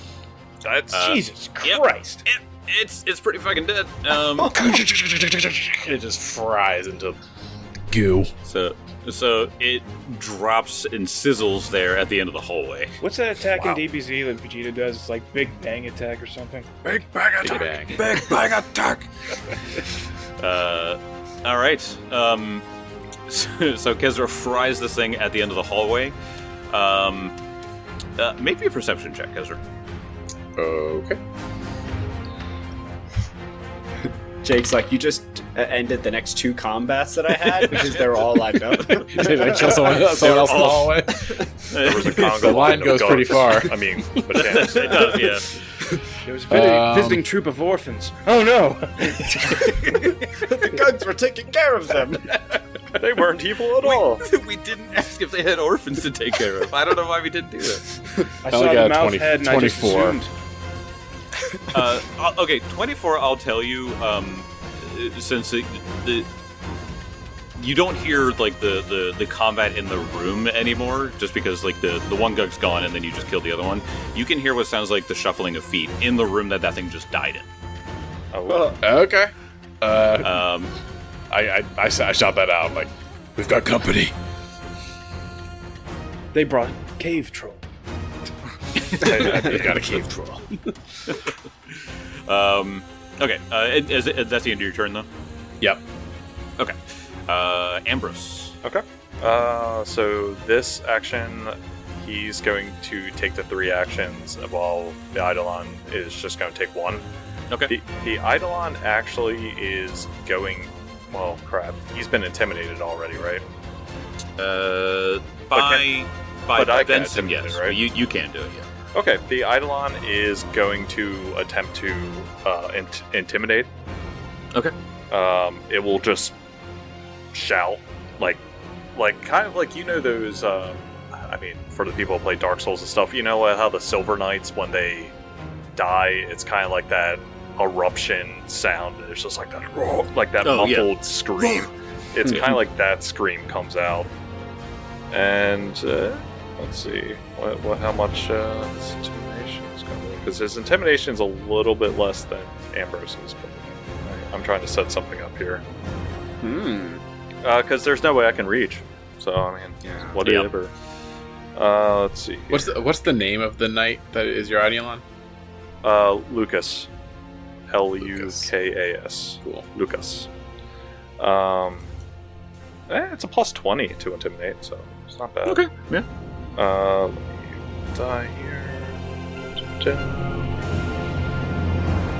That's Jesus yep. Christ! It's pretty fucking dead. It just fries into goo. So it drops and sizzles there at the end of the hallway. What's that attack in DBZ that Vegeta does? It's like Big Bang Attack or something. Big bang Big bang. Big bang attack. All right. So Kezra fries this thing at the end of the hallway. Make me a perception check, Kezra. Okay. Jake's like, you just ended the next 2 combats that I had because they're all lined up. Did I kill someone else in the hallway? There was a Congo The line goes pretty far. I mean, but yeah. It does, yeah. There was a visiting troop of orphans. Oh no! The guns were taking care of them. They weren't evil at all. We didn't ask if they had orphans to take care of. I don't know why we didn't do that. I saw only the got mouth 20 head and I just 24. assumed. Okay, 24. I'll tell you. Since you don't hear like the combat in the room anymore, just because like the one gug's gone and then you just killed the other one. You can hear what sounds like the shuffling of feet in the room that thing just died in. Oh, Okay. Um, I shot that out. Like, we've got company. They brought cave troll. We've got a cave troll. Okay, that's the end of your turn, though? Yep. Okay. Ambrose. okay. So this action, he's going to take the 3 actions, while the Eidolon is just going to take 1. Okay. The Eidolon actually is going... Well, crap. He's been intimidated already, right? By but I can Benson, intimidate, yes. right? You can do it, yeah. Okay, the Eidolon is going to attempt to intimidate. Okay. It will just shout, like kind of like, you know, those. I mean, for the people who play Dark Souls and stuff, you know how the Silver Knights, when they die, it's kind of like that eruption sound. It's just like that, muffled scream. It's kind of like that scream comes out, and. Let's see, how much his intimidation is going to be. Because his intimidation is a little bit less than Ambrose's. But I'm trying to set something up here. Because there's no way I can reach. So, I mean, whatever. Let's see. What's the name of the knight that is your Eidolon? Lucas. Lukas. Cool. Lucas. It's a plus 20 to intimidate, so it's not bad. Okay, yeah. Let me die here.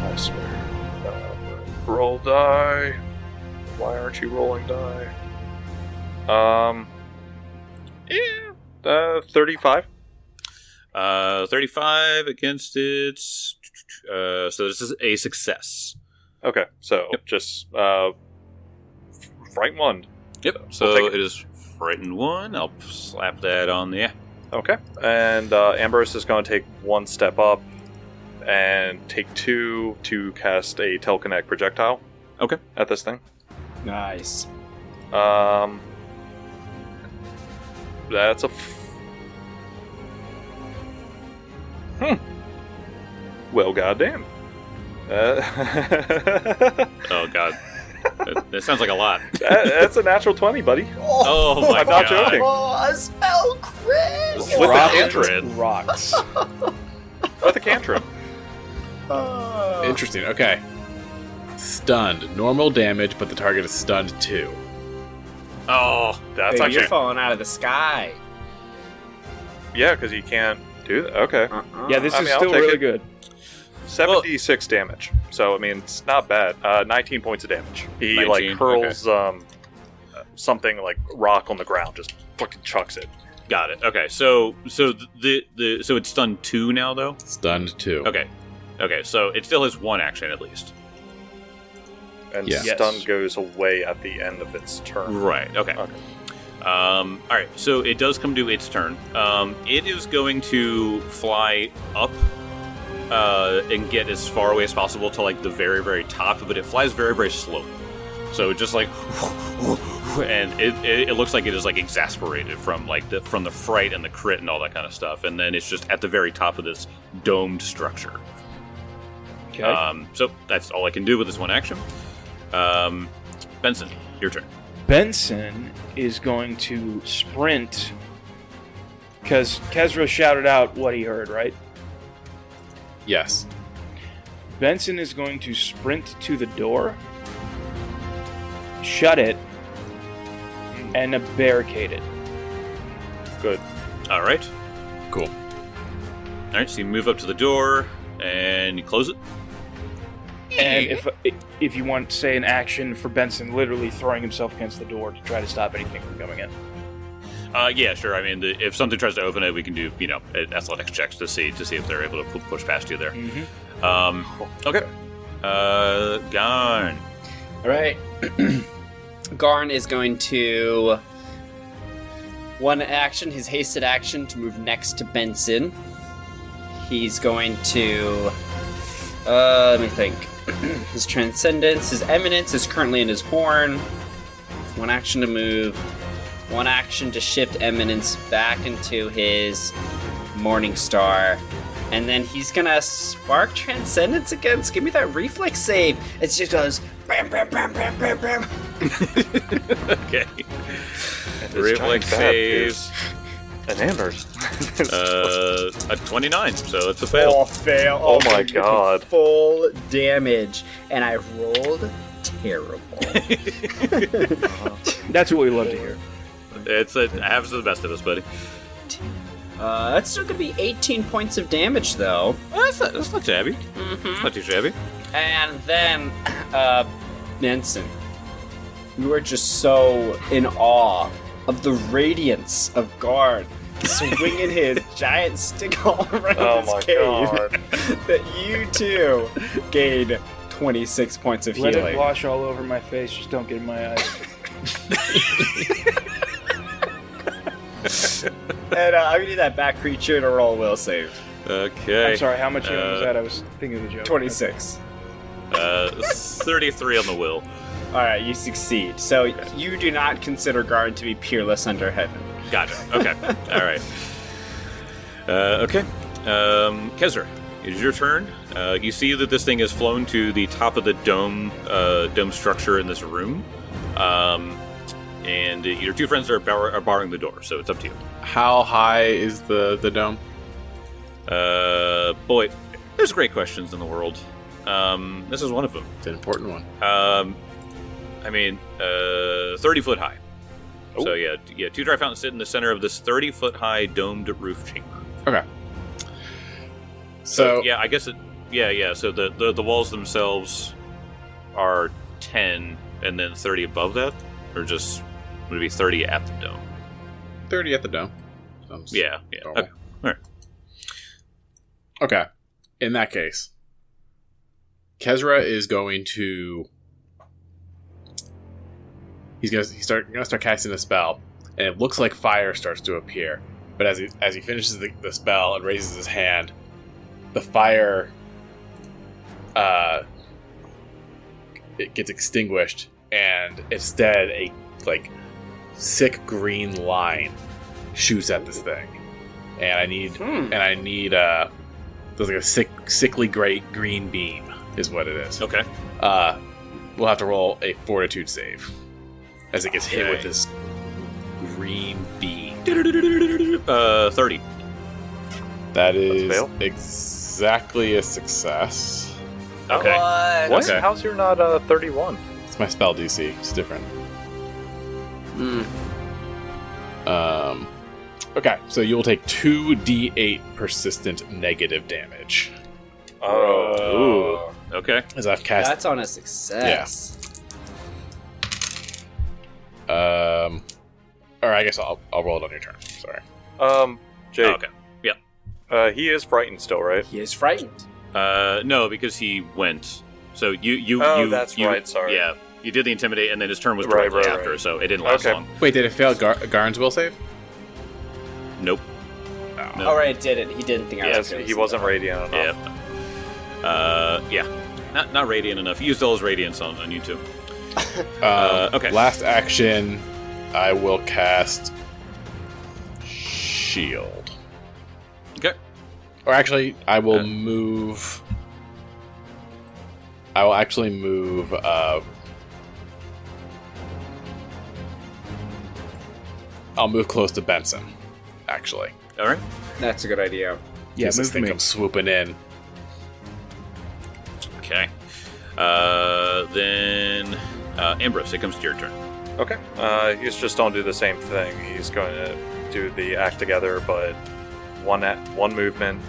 I swear. Roll die. Why aren't you rolling die? 35. 35 against it. So this is a success. Okay, so just frighten 1. Yep. So We'll take it is frightened 1. I'll slap that on there. Okay, and Ambrose is going to take 1 step up and take 2 to cast a telekinetic projectile. Okay. At this thing. Nice. That's a. Well, goddamn. Oh god, that sounds like a lot. That's a natural 20, buddy. Oh my I'm not god. joking. Oh, a spell crit! With the cantrip. Rocks. With a cantrip. Interesting. Okay. Stunned. Normal damage, but the target is stunned too. Oh, That's Baby, you're actually. falling out of the sky. Yeah, because you can't do that. Okay. Yeah, this I is mean, I'll still take really it. good. 76 damage. So, I mean, it's not bad. 19 points of damage. He, 19, hurls something like rock on the ground, just fucking chucks it. got it. Okay, so so it's stunned 2 now though. Stunned 2. Okay, so it still has 1 action at least. And Yeah. stun Yes. goes away at the end of its turn. Right. Okay. Okay. All right. So it does come to its turn. It is going to fly up and get as far away as possible to like the very, very top, but it flies very, very slowly. So it just like, and it looks like it is like exasperated from like the fright and the crit and all that kind of stuff. And then it's just at the very top of this domed structure. Okay. So that's all I can do with this one action. Benson, your turn. Benson is going to sprint because Kezra shouted out what he heard, right? Yes. Benson is going to sprint to the door, shut it, and barricade it. Good. All right. Cool. All right. So you move up to the door and you close it. And if you want, say, an action for Benson literally throwing himself against the door to try to stop anything from coming in. Yeah, sure. I mean, if something tries to open it, we can do, athletics checks to see if they're able to push past you there. Mm-hmm. Okay. Garn. All right. Garn is going to one action, his hasted action, to move next to Benson. He's going to let me think. His transcendence, his eminence is currently in his horn. One action to move. One action to shift eminence back into his morning star. And then he's gonna spark transcendence again. So give me that reflex save. It just goes bam, bam, bam, bam, bam, bam. Okay. Reflex save. An Amber's. A 29, so it's a fail. Oh, fail. Oh my god. Full damage. And I rolled terrible. That's what we love to hear. It happens to the best of us, buddy. That's still gonna be 18 points of damage, though. That's not shabby. Mm-hmm. It's not too shabby. And then, Benson, you are just so in awe of the radiance of Guard swinging his giant stick all around his cave that you too gain 26 points of Let healing. it wash all over my face, just don't get in my eyes. And I'm gonna need that back creature to roll a will save. Okay. I'm sorry, how much was that? I was thinking of the joke. 26. 33 on the will. Alright, you succeed. So you do not consider Guard to be peerless under heaven. Gotcha. Okay. All right. Okay. Kezra, it is your turn. You see that this thing has flown to the top of the dome structure in this room. And your two friends are barring the door, so it's up to you. How high is the dome? Boy, there's great questions in the world. This is one of them. It's an important one. 30 foot high. Oh. So yeah, two dry fountains sit in the center of this 30-foot high domed roof chamber. Okay. So yeah, I guess it. Yeah. So the walls themselves are 10, and then 30 above that, or just would it be 30 at the dome? 30 at the dome. Sounds Yeah. normal. Okay. All right. Okay. In that case, Kezra is going to. He's gonna start casting a spell, and it looks like fire starts to appear. But as he finishes the spell and raises his hand, the fire it gets extinguished, and instead a sick green line shoots at this thing. And I need there's like a sickly great green beam is what it is. Okay. We'll have to roll a fortitude save as it gets hit with this green beam. 30. That is fail? exactly a success. Okay. What? Okay. How's your not 31? It's my spell DC. It's different. Okay, so you'll take 2d8 persistent negative damage. Oh. Okay. As I've cast. That's on a success. Or I guess I'll roll it on your turn. Sorry. Jake. Okay. Yeah. He is frightened still, right? He is frightened. No, because he went. So you. That's right. Sorry. Yeah. You did the intimidate, and then his turn was Right, directly right, after, right. so it didn't last Okay. long. Wait, did it fail Garn's will save? Nope. No. Oh, right, it didn't. He didn't think I was Yes, going to he wasn't radiant enough. Yeah. Yeah. Not radiant enough. He used all his radiance on you two. Okay. Last action, I will cast Shield. Okay. Or actually, I will move. I will actually move. I'll move close to Benson. Actually, All right. That's a good idea. Yeah, this move thing me. comes swooping in. Okay. Then Ambrose, it comes to your turn. Okay. He's just don't do the same thing. He's going to do the act together, but one movement,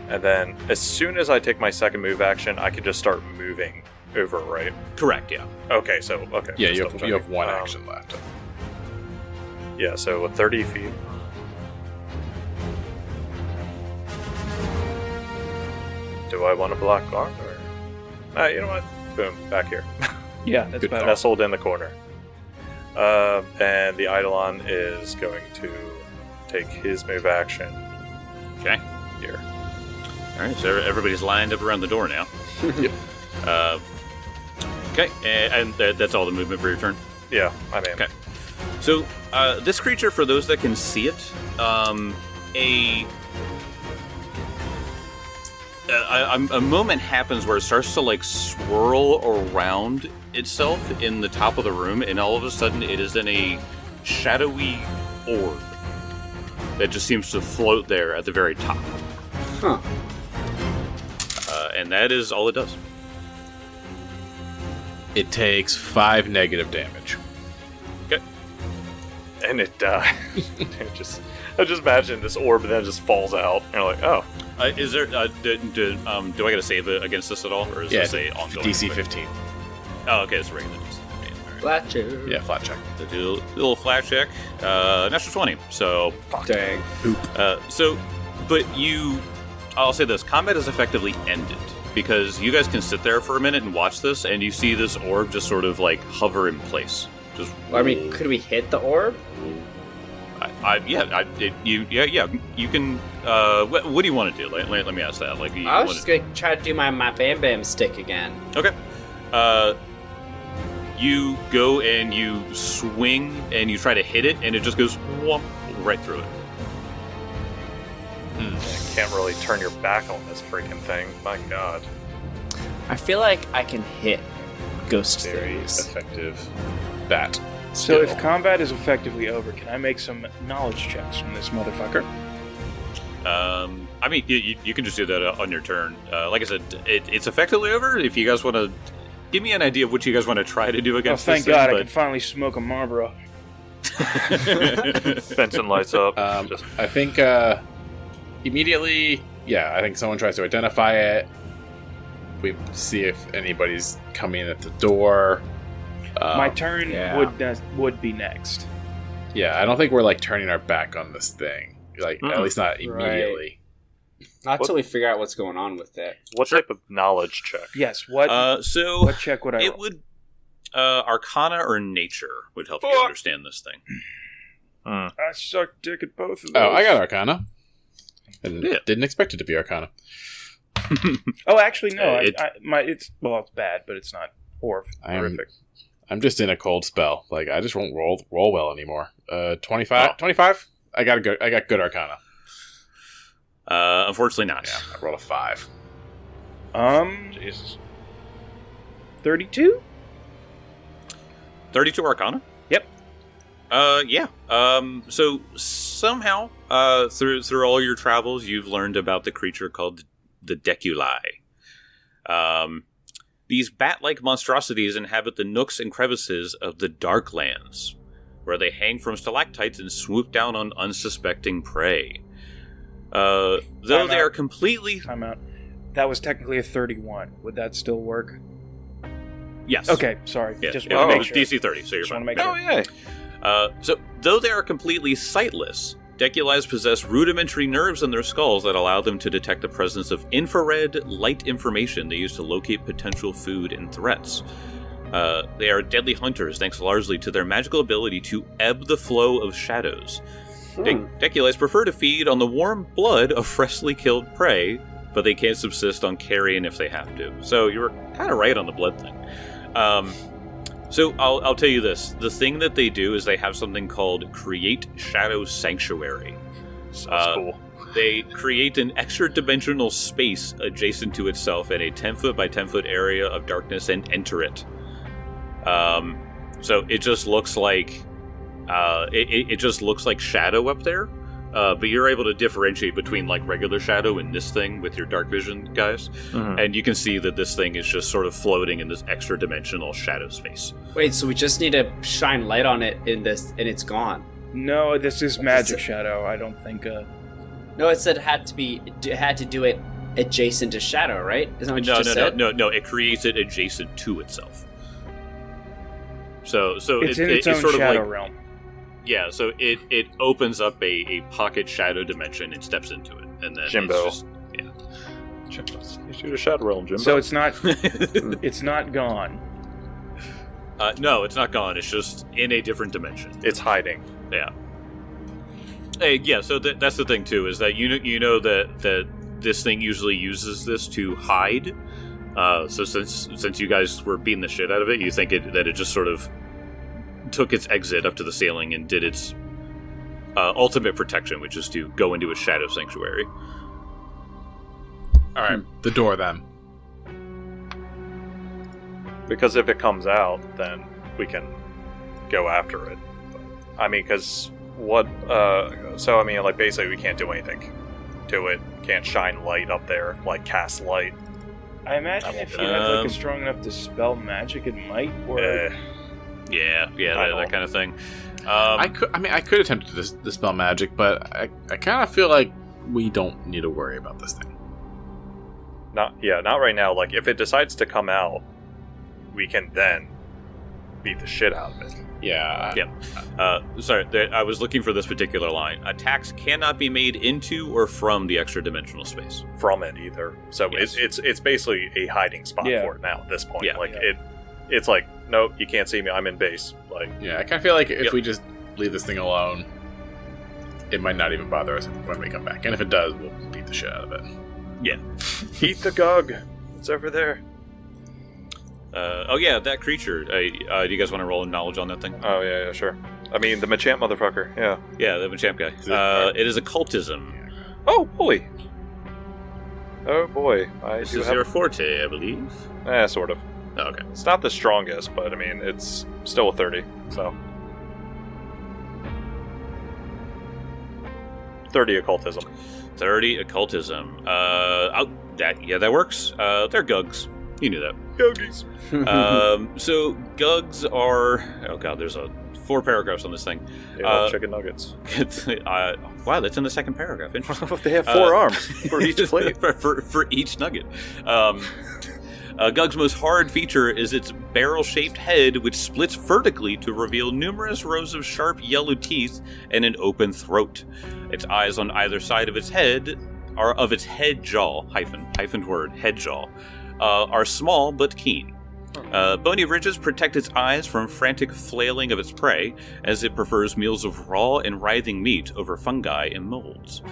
and then as soon as I take my second move action, I can just start moving over, right? Correct. Yeah. Okay. Okay. Yeah, just you double have checking. one action left. Yeah. So 30 feet. Do I want to block guard or? You know what? Boom. Back here. Yeah, that's Good better. Nestled in the corner. And the Eidolon is going to take his move action Okay. here. All right. So everybody's lined up around the door now. Yep. Okay. And that's all the movement for your turn. Yeah, I mean, Okay. So this creature, for those that can see it, a moment happens where it starts to like swirl around itself in the top of the room, and all of a sudden it is in a shadowy orb that just seems to float there at the very top. Huh. And that is all it does. It takes 5 negative damage. Okay. and it it just I just imagine this orb then just falls out, and you're like, oh, Is there? Do I got to save it against this at all, or is Yeah, this a ongoing? DC thing? 15. Oh, okay, it's a regular DC. Okay, all right. Fletcher. Yeah, flat check. So do a little flat check. Natural 20. So, Dang. but I'll say this: combat is effectively ended because you guys can sit there for a minute and watch this, and you see this orb just sort of like hover in place. Just. Well, I mean, could we hit the orb? You can. What do you want to do? Let me ask that. Like, you I was wanna- just gonna try to do my Bam Bam stick again. Okay. You go and you swing and you try to hit it, and it just goes whomp right through it. you can't really turn your back on this freaking thing. My God. I feel like I can hit ghost Very things. effective bat. So if skill. combat is effectively over, can I make some knowledge checks from this motherfucker? I mean, you can just do that on your turn. Like I said, it's effectively over. If you guys want to give me an idea of what you guys want to try to do Oh, against thank this God, I thing, can finally smoke a Marlboro. Benson lights up. Just I think immediately, I think someone tries to identify it. We see if anybody's coming at the door. My turn yeah. would be next. Yeah, I don't think we're like turning our back on this thing. Like at Mm-mm. least not immediately. Not till we figure out what's going on with it. what type of knowledge check? Yes. What? so What check would I it roll? would Arcana or Nature would help you Fuck. understand this thing. I suck dick at both of those. Oh, I got Arcana. And Yeah. didn't expect it to be Arcana. Oh, actually, no. It- It's bad, but it's not horrific. I'm just in a cold spell. Like I just won't roll well anymore. 25. 25? I got good Arcana. Unfortunately, not. Yeah, I rolled a 5. Jesus. 32. 32 Arcana. Yep. Yeah. So somehow, through all your travels, you've learned about the creature called the Deculi. These bat-like monstrosities inhabit the nooks and crevices of the Darklands, where they hang from stalactites and swoop down on unsuspecting prey. Though Time they out. are completely... Time out. That was technically a 31. Would that still work? Yes. Okay, sorry. Yeah. Just it want to was make sure. DC 30, so you're Just fine. want to make sure. Oh, yeah. So, though they are completely sightless, Deculis possess rudimentary nerves in their skulls that allow them to detect the presence of infrared light information they use to locate potential food and threats. They are deadly hunters thanks largely to their magical ability to ebb the flow of shadows. Deculis prefer to feed on the warm blood of freshly killed prey, but they can't subsist on carrion if they have to. So you were kind of right on the blood thing. So I'll tell you this. The thing that they do is they have something called Create Shadow Sanctuary. Sounds cool. They create an extra-dimensional space adjacent to itself in a 10-foot by 10-foot area of darkness and enter it. So it just looks like it just looks like shadow up there, but you're able to differentiate between like regular shadow and this thing with your dark vision guys, and you can see that this thing is just sort of floating in this extra-dimensional shadow space. Wait, so we just need to shine light on it in this, and it's gone. No, this is magic shadow. I don't think. No, it said it had to do it adjacent to shadow, right? Isn't that what you just said? No. It creates it adjacent to itself. So it's in its own sort shadow of like, realm. Yeah, so it opens up a pocket shadow dimension and steps into it, and then Jimbo. It's just, Jimbo, you shoot a shadow realm, Jimbo. So it's not. It's not gone. no, it's not gone. It's just in a different dimension. It's hiding. Yeah. Hey, yeah. So that's the thing too, is that you know that this thing usually uses this to hide. So since you guys were beating the shit out of it, you think that it just sort of took its exit up to the ceiling and did its ultimate protection, which is to go into a shadow sanctuary. All right, the door then. Because if it comes out, then we can go after it. I mean, because what? So I mean, like basically, we can't do anything to it. Can't shine light up there, like cast light. I imagine if you had like a strong enough to spell magic, it might work. Yeah, that kind of thing. I could attempt to dispel magic, but I kind of feel like we don't need to worry about this thing. Not right now. Like if it decides to come out, we can then beat the shit out of it. Yeah. Sorry, I was looking for this particular line. Attacks cannot be made into or from the extra-dimensional space. From it either. So Yes. it's basically a hiding spot for it now at this point. Yeah. It's like, no, you can't see me. I'm in base. Like, Yeah, I kind of feel like if we just leave this thing alone, it might not even bother us when we come back. And if it does, we'll beat the shit out of it. Yeah. eat the gug. It's over there. That creature. Do you guys want to roll knowledge on that thing? Oh yeah, sure. I mean, the Machamp motherfucker. Yeah. Yeah, the Machamp guy. It is occultism. Oh boy. Oh boy. This is your forte, I believe. Sort of. Oh, okay. It's not the strongest, but I mean, it's still a 30. So 30 occultism. 30 occultism. That works. They're gugs. You knew that. Guggies. So gugs are. Oh god, there's 4 paragraphs on this thing. They love chicken nuggets. Wow, that's in the second paragraph. Interesting. They have 4 arms for each plate. for each nugget. Gug's most hard feature is its barrel-shaped head, which splits vertically to reveal numerous rows of sharp yellow teeth and an open throat. Its eyes on either side of its head are of its head jaw, hyphened word, head jaw, are small but keen. Bony ridges protect its eyes from frantic flailing of its prey, as it prefers meals of raw and writhing meat over fungi and molds.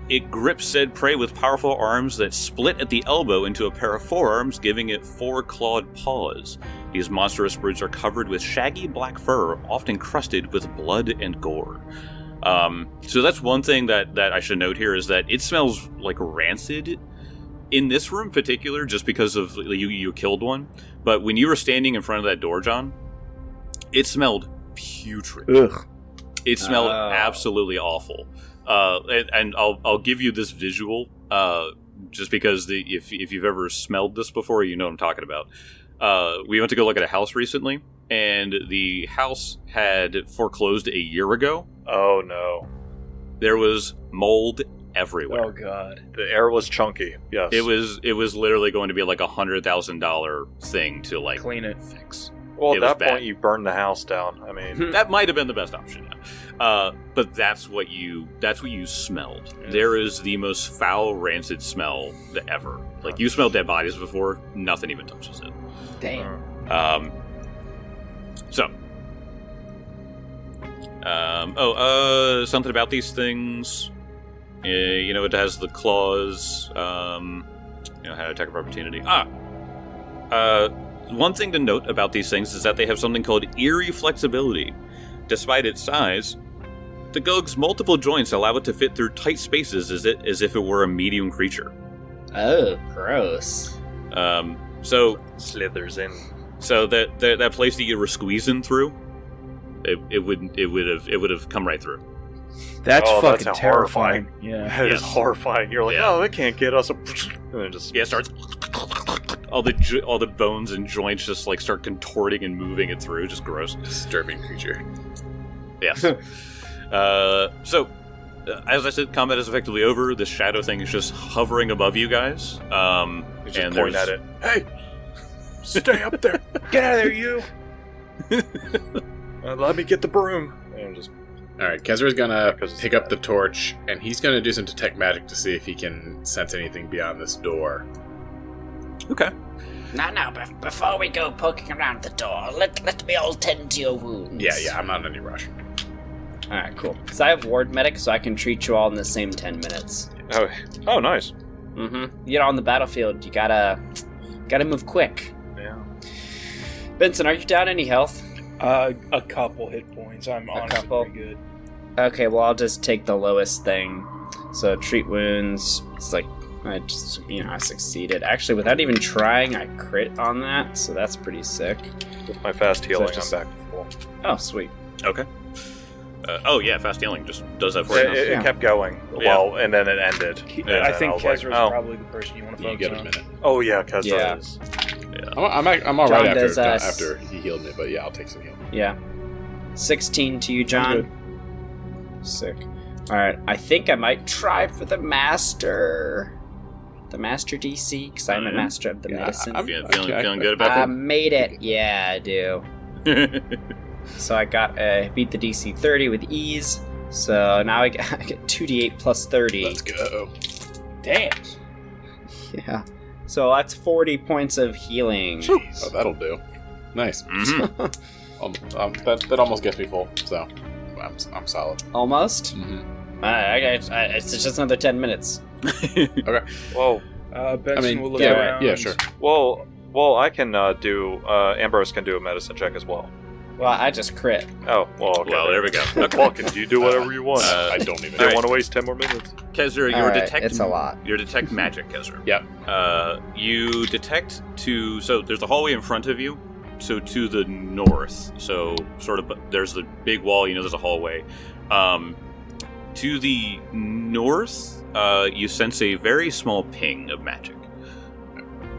It grips said prey with powerful arms that split at the elbow into a pair of forearms, giving it 4 clawed paws. These monstrous brutes are covered with shaggy black fur, often crusted with blood and gore. So that's one thing that I should note here, is that it smells like rancid in this room in particular, just because of you killed one. But when you were standing in front of that door, John, it smelled putrid. Ugh. It smelled absolutely awful. And I'll give you this visual, just because if you've ever smelled this before, you know what I'm talking about. We went to go look at a house recently, and the house had foreclosed a year ago. Oh no. There was mold everywhere. Oh god. The air was chunky. Yes. It was literally going to be like $100,000 thing to like Clean it. fix. Well, It at was that bad. point, you burn the house down. I mean, That might have been the best option, yeah. But that's what you smelled. There is the most foul, rancid smell ever. Like, you smelled dead bodies before, nothing even touches it. Damn. Something about these things. It has the claws. Had attack of opportunity. one thing to note about these things is that they have something called eerie flexibility. Despite its size, the Gog's multiple joints allow it to fit through tight spaces as if it were a medium creature. Oh, gross. So Slithers in. So that place that you were squeezing through, it would have come right through. That's fucking that's terrifying. horrifying. Yeah. That is horrifying. You're like, oh, they can't get us. And it just Yeah, it starts. All the bones and joints just like start contorting and moving it through. Just gross. Disturbing creature. Yes. So, as I said, combat is effectively over. This shadow thing is just hovering above you guys. you just and point there's- at it. Hey, stay up there. Get out of there, you! Let me get the broom. And just Alright, Kezra's gonna Because it's pick up bad. the torch, and he's gonna do some detect magic to see if he can sense anything beyond this door. Okay. No, before we go poking around the door, let me all tend to your wounds. Yeah, I'm not in any rush. Alright, cool. Because I have ward medic, so I can treat you all in the same 10 minutes. oh, nice. Mm-hmm. You get on the battlefield, you gotta move quick. Yeah. Benson, are you down any health? A couple hit points. I'm honestly couple? pretty good. Okay, well, I'll just take the lowest thing. So, treat wounds. It's like, I succeeded. Actually, without even trying, I crit on that, so that's pretty sick. With my fast healing, just- I'm back to full. Oh, sweet. Okay. Fast healing just does that for you. It, Yeah. it kept going. Yeah. Well, and then it ended. I think was like, Kezra's oh. probably the person you want to You focus get a on. minute. Oh, yeah, Kezra Yeah. is. I'm alright John after, does, after he healed me, but yeah, I'll take some heal. Yeah. 16 to you, John. Sick. Alright, I think I might try for the Master. The Master DC, because I'm a Yeah. Master of the Yeah, Medicine. Feeling good about I made it. Yeah, I do. that? So I beat the DC 30 with ease. So now I get 2d8 plus 30. Let's go. Damn. Yeah. So that's 40 points of healing. Oh, that'll do. Nice. Mhm. That almost gets me full, so I'm solid. Almost. Mm-hmm. It's just another 10 minutes. Whoa. Benson will look yeah, around. yeah, sure. Well, I can do. Ambrose can do a medicine check as well. Well, I just crit. Oh, well, okay. Well, there we go. Well, can you do whatever you want? I don't even. I don't want to waste 10 more minutes. Kezra, All your right, detect. it's a lot. Your detect magic, Kezra. Yep. You detect so there's a hallway in front of you. So to the north, so sort of there's the big wall. There's a hallway. To the north, you sense a very small ping of magic.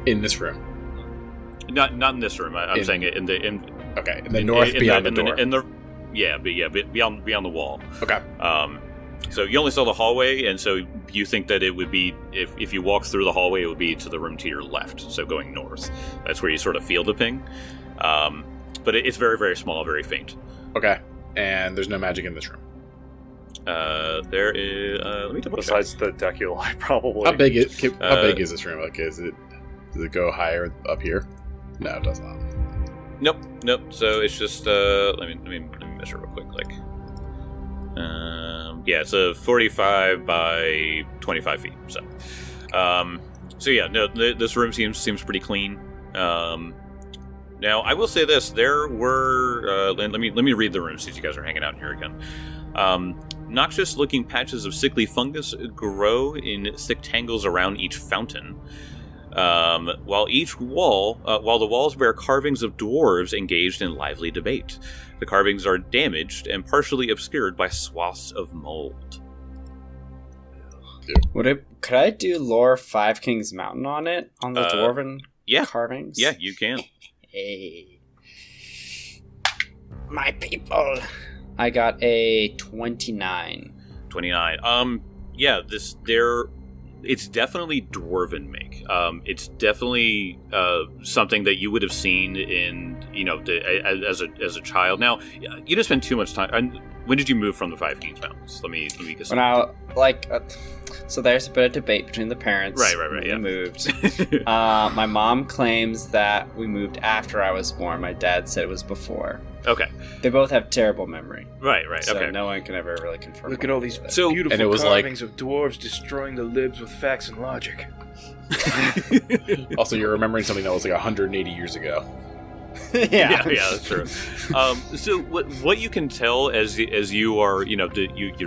In this room. Not in this room. I'm saying it in Okay, in the north beyond the door. beyond the wall. Okay. So you only saw the hallway, and so you think that it would be if you walk through the hallway, it would be to the room to your left. So going north, that's where you sort of feel the ping. But it's very, very small, very faint. Okay, and there's no magic in this room. There is. Let me double check. Besides the deculi, probably. How big is this room? Like, does it go higher up here? No, it does not. Nope. So it's just let me measure real quick. It's a 45 by 25 feet. So, this room seems pretty clean. Now I will say this: there were let me read the room since you guys are hanging out in here again. Noxious-looking patches of sickly fungus grow in thick tangles around each fountain. While the walls bear carvings of dwarves engaged in lively debate. The carvings are damaged and partially obscured by swaths of mold. Could I do lore 5 Kings Mountain on it? On the dwarven Yeah, carvings? yeah, you can. Hey. My people. I got a 29. 29. It's definitely dwarven make. It's definitely something that you would have seen in as a child. Now you didn't spend too much time. When did you move from the Five Kings Mountains? Let me get When so there's a bit of debate between the parents. Right, when yeah. we moved. My mom claims that we moved after I was born. My dad said it was before. Okay. They both have terrible memory. Right. So Okay. no one can ever really confirm. Look at all these So- beautiful and it was like- carvings of dwarves destroying the libs with facts and logic. Also, you're remembering something that was like 180 years ago. Yeah, that's true. So what you can tell as you are, you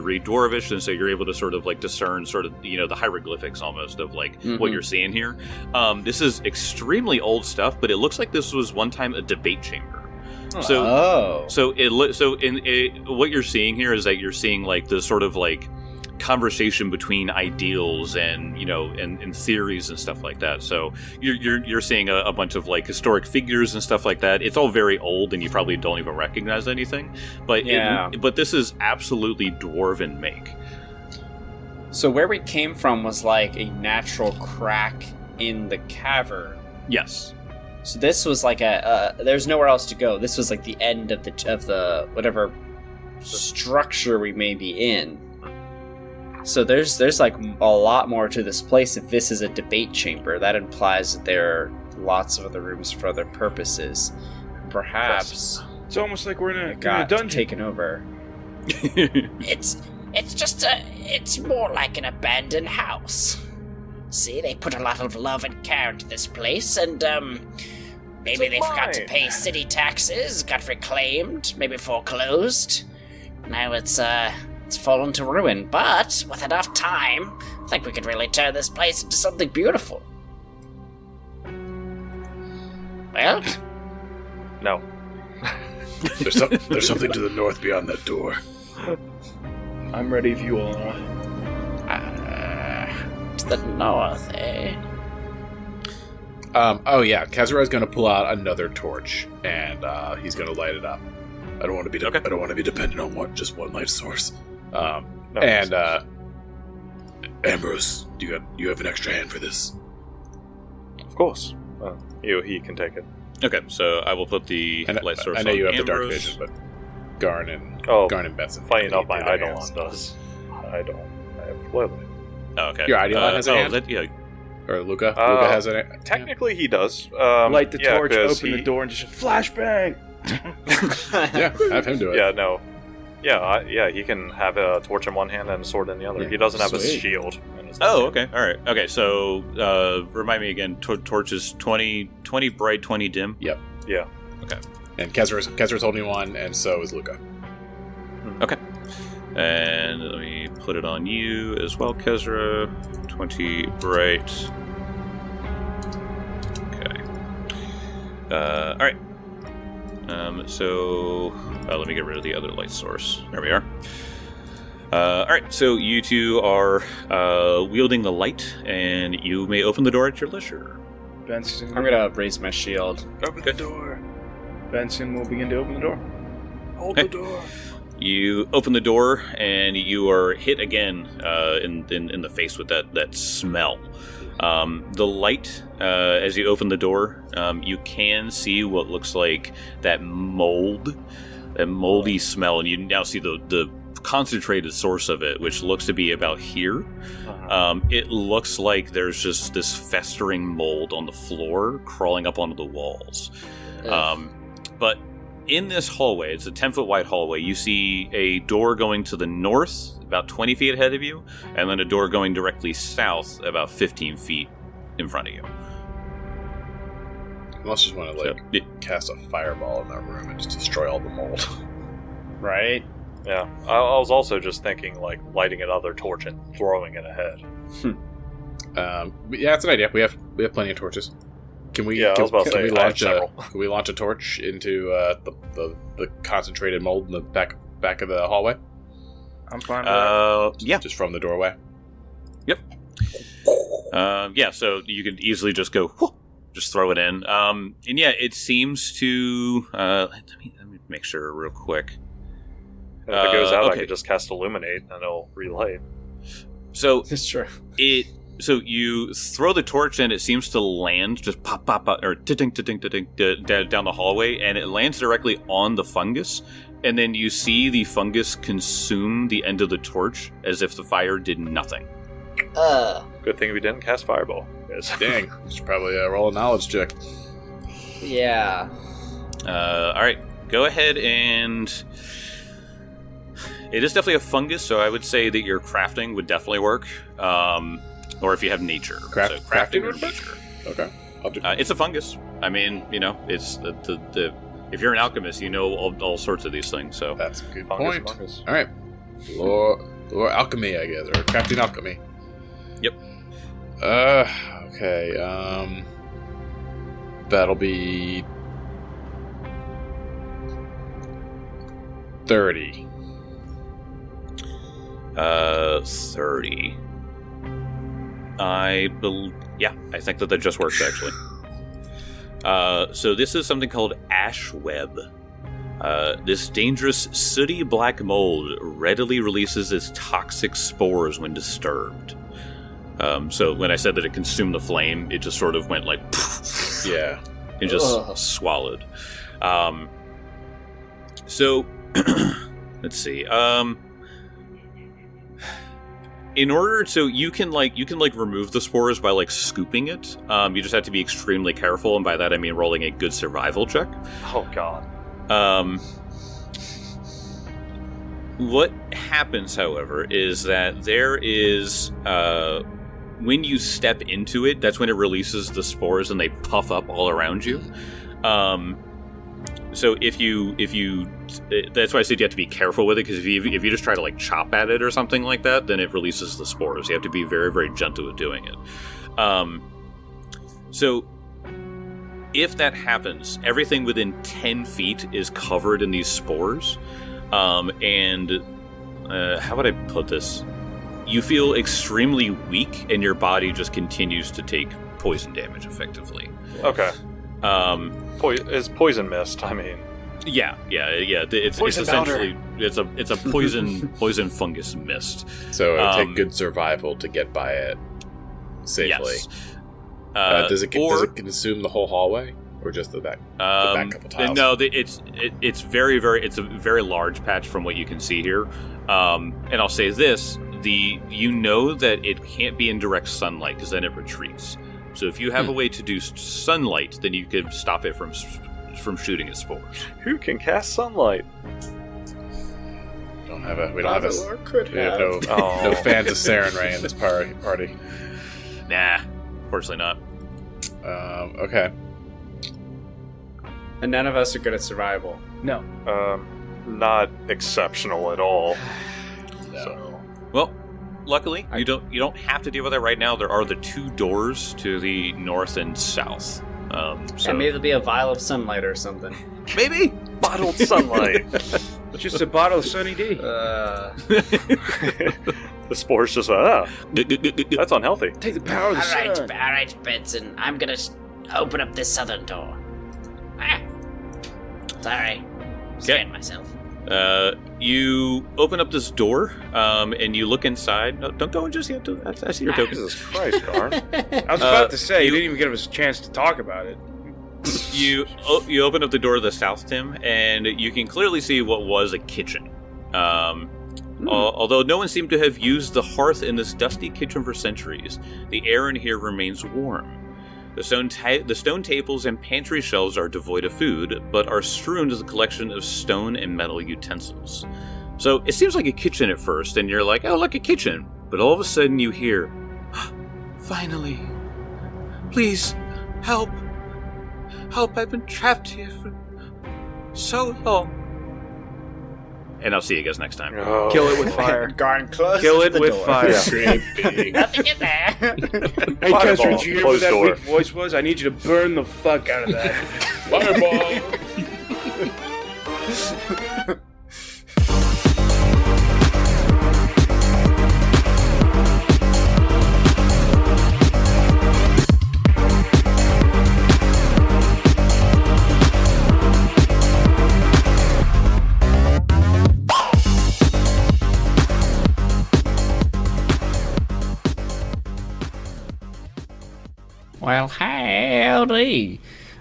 read Dwarvish, and so you're able to sort of like discern sort of the hieroglyphics almost of like what you're seeing here. This is extremely old stuff, but it looks like this was one time a debate chamber. So what you're seeing here is that you're seeing like the sort of like conversation between ideals and and theories and stuff like that. So you're seeing a bunch of like historic figures and stuff like that. It's all very old, and you probably don't even recognize anything. But but this is absolutely dwarven make. So where we came from was like a natural crack in the cavern. Yes. So this was like there's nowhere else to go. This was like the end of the whatever structure we may be in. So there's like a lot more to this place. If this is a debate chamber, that implies that there are lots of other rooms for other purposes. Perhaps It's almost like we're in a got dungeon. taken over. It's more like an abandoned house. See, they put a lot of love and care into this place, and maybe they forgot to pay city taxes, got reclaimed, maybe foreclosed. Now it's fallen to ruin, but with enough time, I think we could really turn this place into something beautiful. Well? No. There's something to the north beyond that door. I'm ready if you all are. To the north, eh? Oh yeah, Kazura's gonna pull out another torch and he's gonna light it up. I don't want to be I don't want to be dependent on just one light source. Ambrose, do you have an extra hand for this? Of course. He can take it. Okay, so I will put the light source on I know you have the dark Ambrose. vision, but Garn and Benson. Funny enough, my need their Eidolon hands. does. I don't. I have Lily. Oh, okay. Your Eidolon has a hand? Or Luca? Luca has a hand? Technically, he does. Light the torch, 'cause open the door, and just flashbang. Yeah, have him do it. Yeah, no. Yeah, he can have a torch in one hand and a sword in the other. Yeah, He doesn't have a sweet. shield. In his Oh, hand. okay. All right. Okay, so remind me again. Torch is 20 bright, 20 dim. Yep. Yeah. And Kezra's holding one, and so is Luca. Okay. And let me put it on you as well, Kezra. 20 bright. Okay. All right. So let me get rid of the other light source. There we are. All right. So you two are wielding the light, and you may open the door at your leisure. Benson. I'm gonna raise my shield. Open the door. Benson will begin to open the door. Hold Hey. the door. You open the door, and you are hit again in the face with that smell. The light, as you open the door, you can see what looks like that moldy smell, and you now see the concentrated source of it, which looks to be about here. It looks like there's just this festering mold on the floor, crawling up onto the walls. But in this hallway, it's a 10-foot wide hallway, you see a door going to the north, about 20 feet ahead of you, and then a door going directly south, about 15 feet in front of you. Unless you just want to cast a fireball in that room and just destroy all the mold. Right? Yeah. I was also just thinking, like, lighting another torch and throwing it ahead. But yeah, that's an idea. We have plenty of torches. Can we? Yeah, I was about to say, we I have launch several. Can we launch a torch into the concentrated mold in the back of the hallway? I'm fine with that. Yeah. Just from the doorway. Yep. Yeah, so you could easily just go, whoo, just throw it in. And yeah, it seems to. Let me make sure real quick. And if it goes out, I okay. could just cast Illuminate and it'll relight. So It's true. So you throw the torch and it seems to land, just pop, or ting down the hallway, and it lands directly on the fungus. And then you see the fungus consume the end of the torch as if the fire did nothing. Good thing we didn't cast Fireball. Yes. Dang, should probably roll a knowledge check. Yeah. All right, go ahead and. It is definitely a fungus, so I would say that your crafting would definitely work. or if you have nature. Crafting or would work? nature. Okay. I'll do It's a fungus. I mean, it's the if you're an alchemist, you know all sorts of these things. So That's a good Fungus, point. fungus. All right. Lore alchemy, I guess, or crafting alchemy. Yep. Okay. That'll be 30. 30. I think that just works actually. So this is something called ash web. This dangerous sooty black mold readily releases its toxic spores when disturbed. So when I said that it consumed the flame, it just sort of went like Yeah. and just swallowed. So let's see. In order to you can remove the spores by like scooping it. You just have to be extremely careful, and by that I mean rolling a good survival check. Oh god. What happens, however, is that there is when you step into it, that's when it releases the spores and they puff up all around you. So if you that's why I said you have to be careful with it, because if you just try to like chop at it or something like that, then it releases the spores. You have to be very, very gentle with doing it. So if that happens, everything within 10 feet is covered in these spores. And how would I put this? You feel extremely weak, and your body just continues to take poison damage effectively. Okay. Is poison mist? I mean, yeah. It's essentially it's a poison fungus mist. So it would take good survival to get by it safely. Yes. Does it consume the whole hallway, or just the back couple tiles? No, it's very, very, it's a very large patch from what you can see here. And I'll say this: you know that it can't be in direct sunlight, because then it retreats. So if you have a way to do sunlight, then you could stop it from shooting its spores. who can cast sunlight? We don't have no fans of Sarenrae in this party. Nah, unfortunately not. Okay. And none of us are good at survival. No. Not exceptional at all. No. So, Well, luckily, you don't have to deal with it right now. There are the 2 doors to the north and south. So And maybe there'll be a vial of sunlight or something. maybe. bottled sunlight. Just a bottle of Sunny D. The spores just that's unhealthy. Take the power of the All sun. right, Benson. I'm gonna open up this southern door. Sorry. Scared myself. You open up this door, and you look inside. No, don't go in just yet. I see your token. Jesus Christ, Garn. I was about to say, you didn't even give us a chance to talk about it. You open up the door to the south, Tim, and you can clearly see what was a kitchen. Although no one seemed to have used the hearth in this dusty kitchen for centuries, the air in here remains warm. The stone tables and pantry shelves are devoid of food, but are strewn with a collection of stone and metal utensils. So it seems like a kitchen at first, and you're like, oh, look, a kitchen. But all of a sudden you hear, finally, please, help. Help, I've been trapped here for so long. And I'll see you guys next time. Oh. Kill it with fire. Garn closes Kill it the with door. fire. Nothing in there. Hey, Fireball, Kester, did you hear what closed that door. weak voice was? I need you to burn the fuck out of that. Fireball! Well, howdy.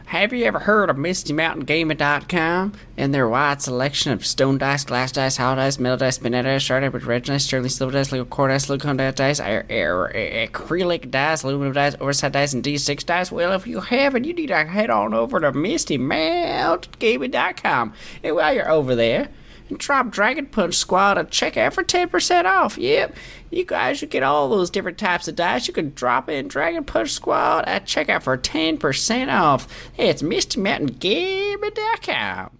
Have you ever heard of MistyMountainGaming.com and their wide selection of stone dice, glass dice, hollow dice, metal dice, spinner dice, shard dice, red dice, sterling silver dice, legal core dice, silicone dice, acrylic dice, aluminum dice, oversized dice, and D6 dice? Well, if you haven't, you need to head on over to MistyMountainGaming.com. And while you're over there, and drop Dragon Punch Squad at checkout for 10% off. Yep, you guys should get all those different types of dice. You can drop in Dragon Punch Squad at checkout for 10% off. Hey, it's MistyMountainGaming.com.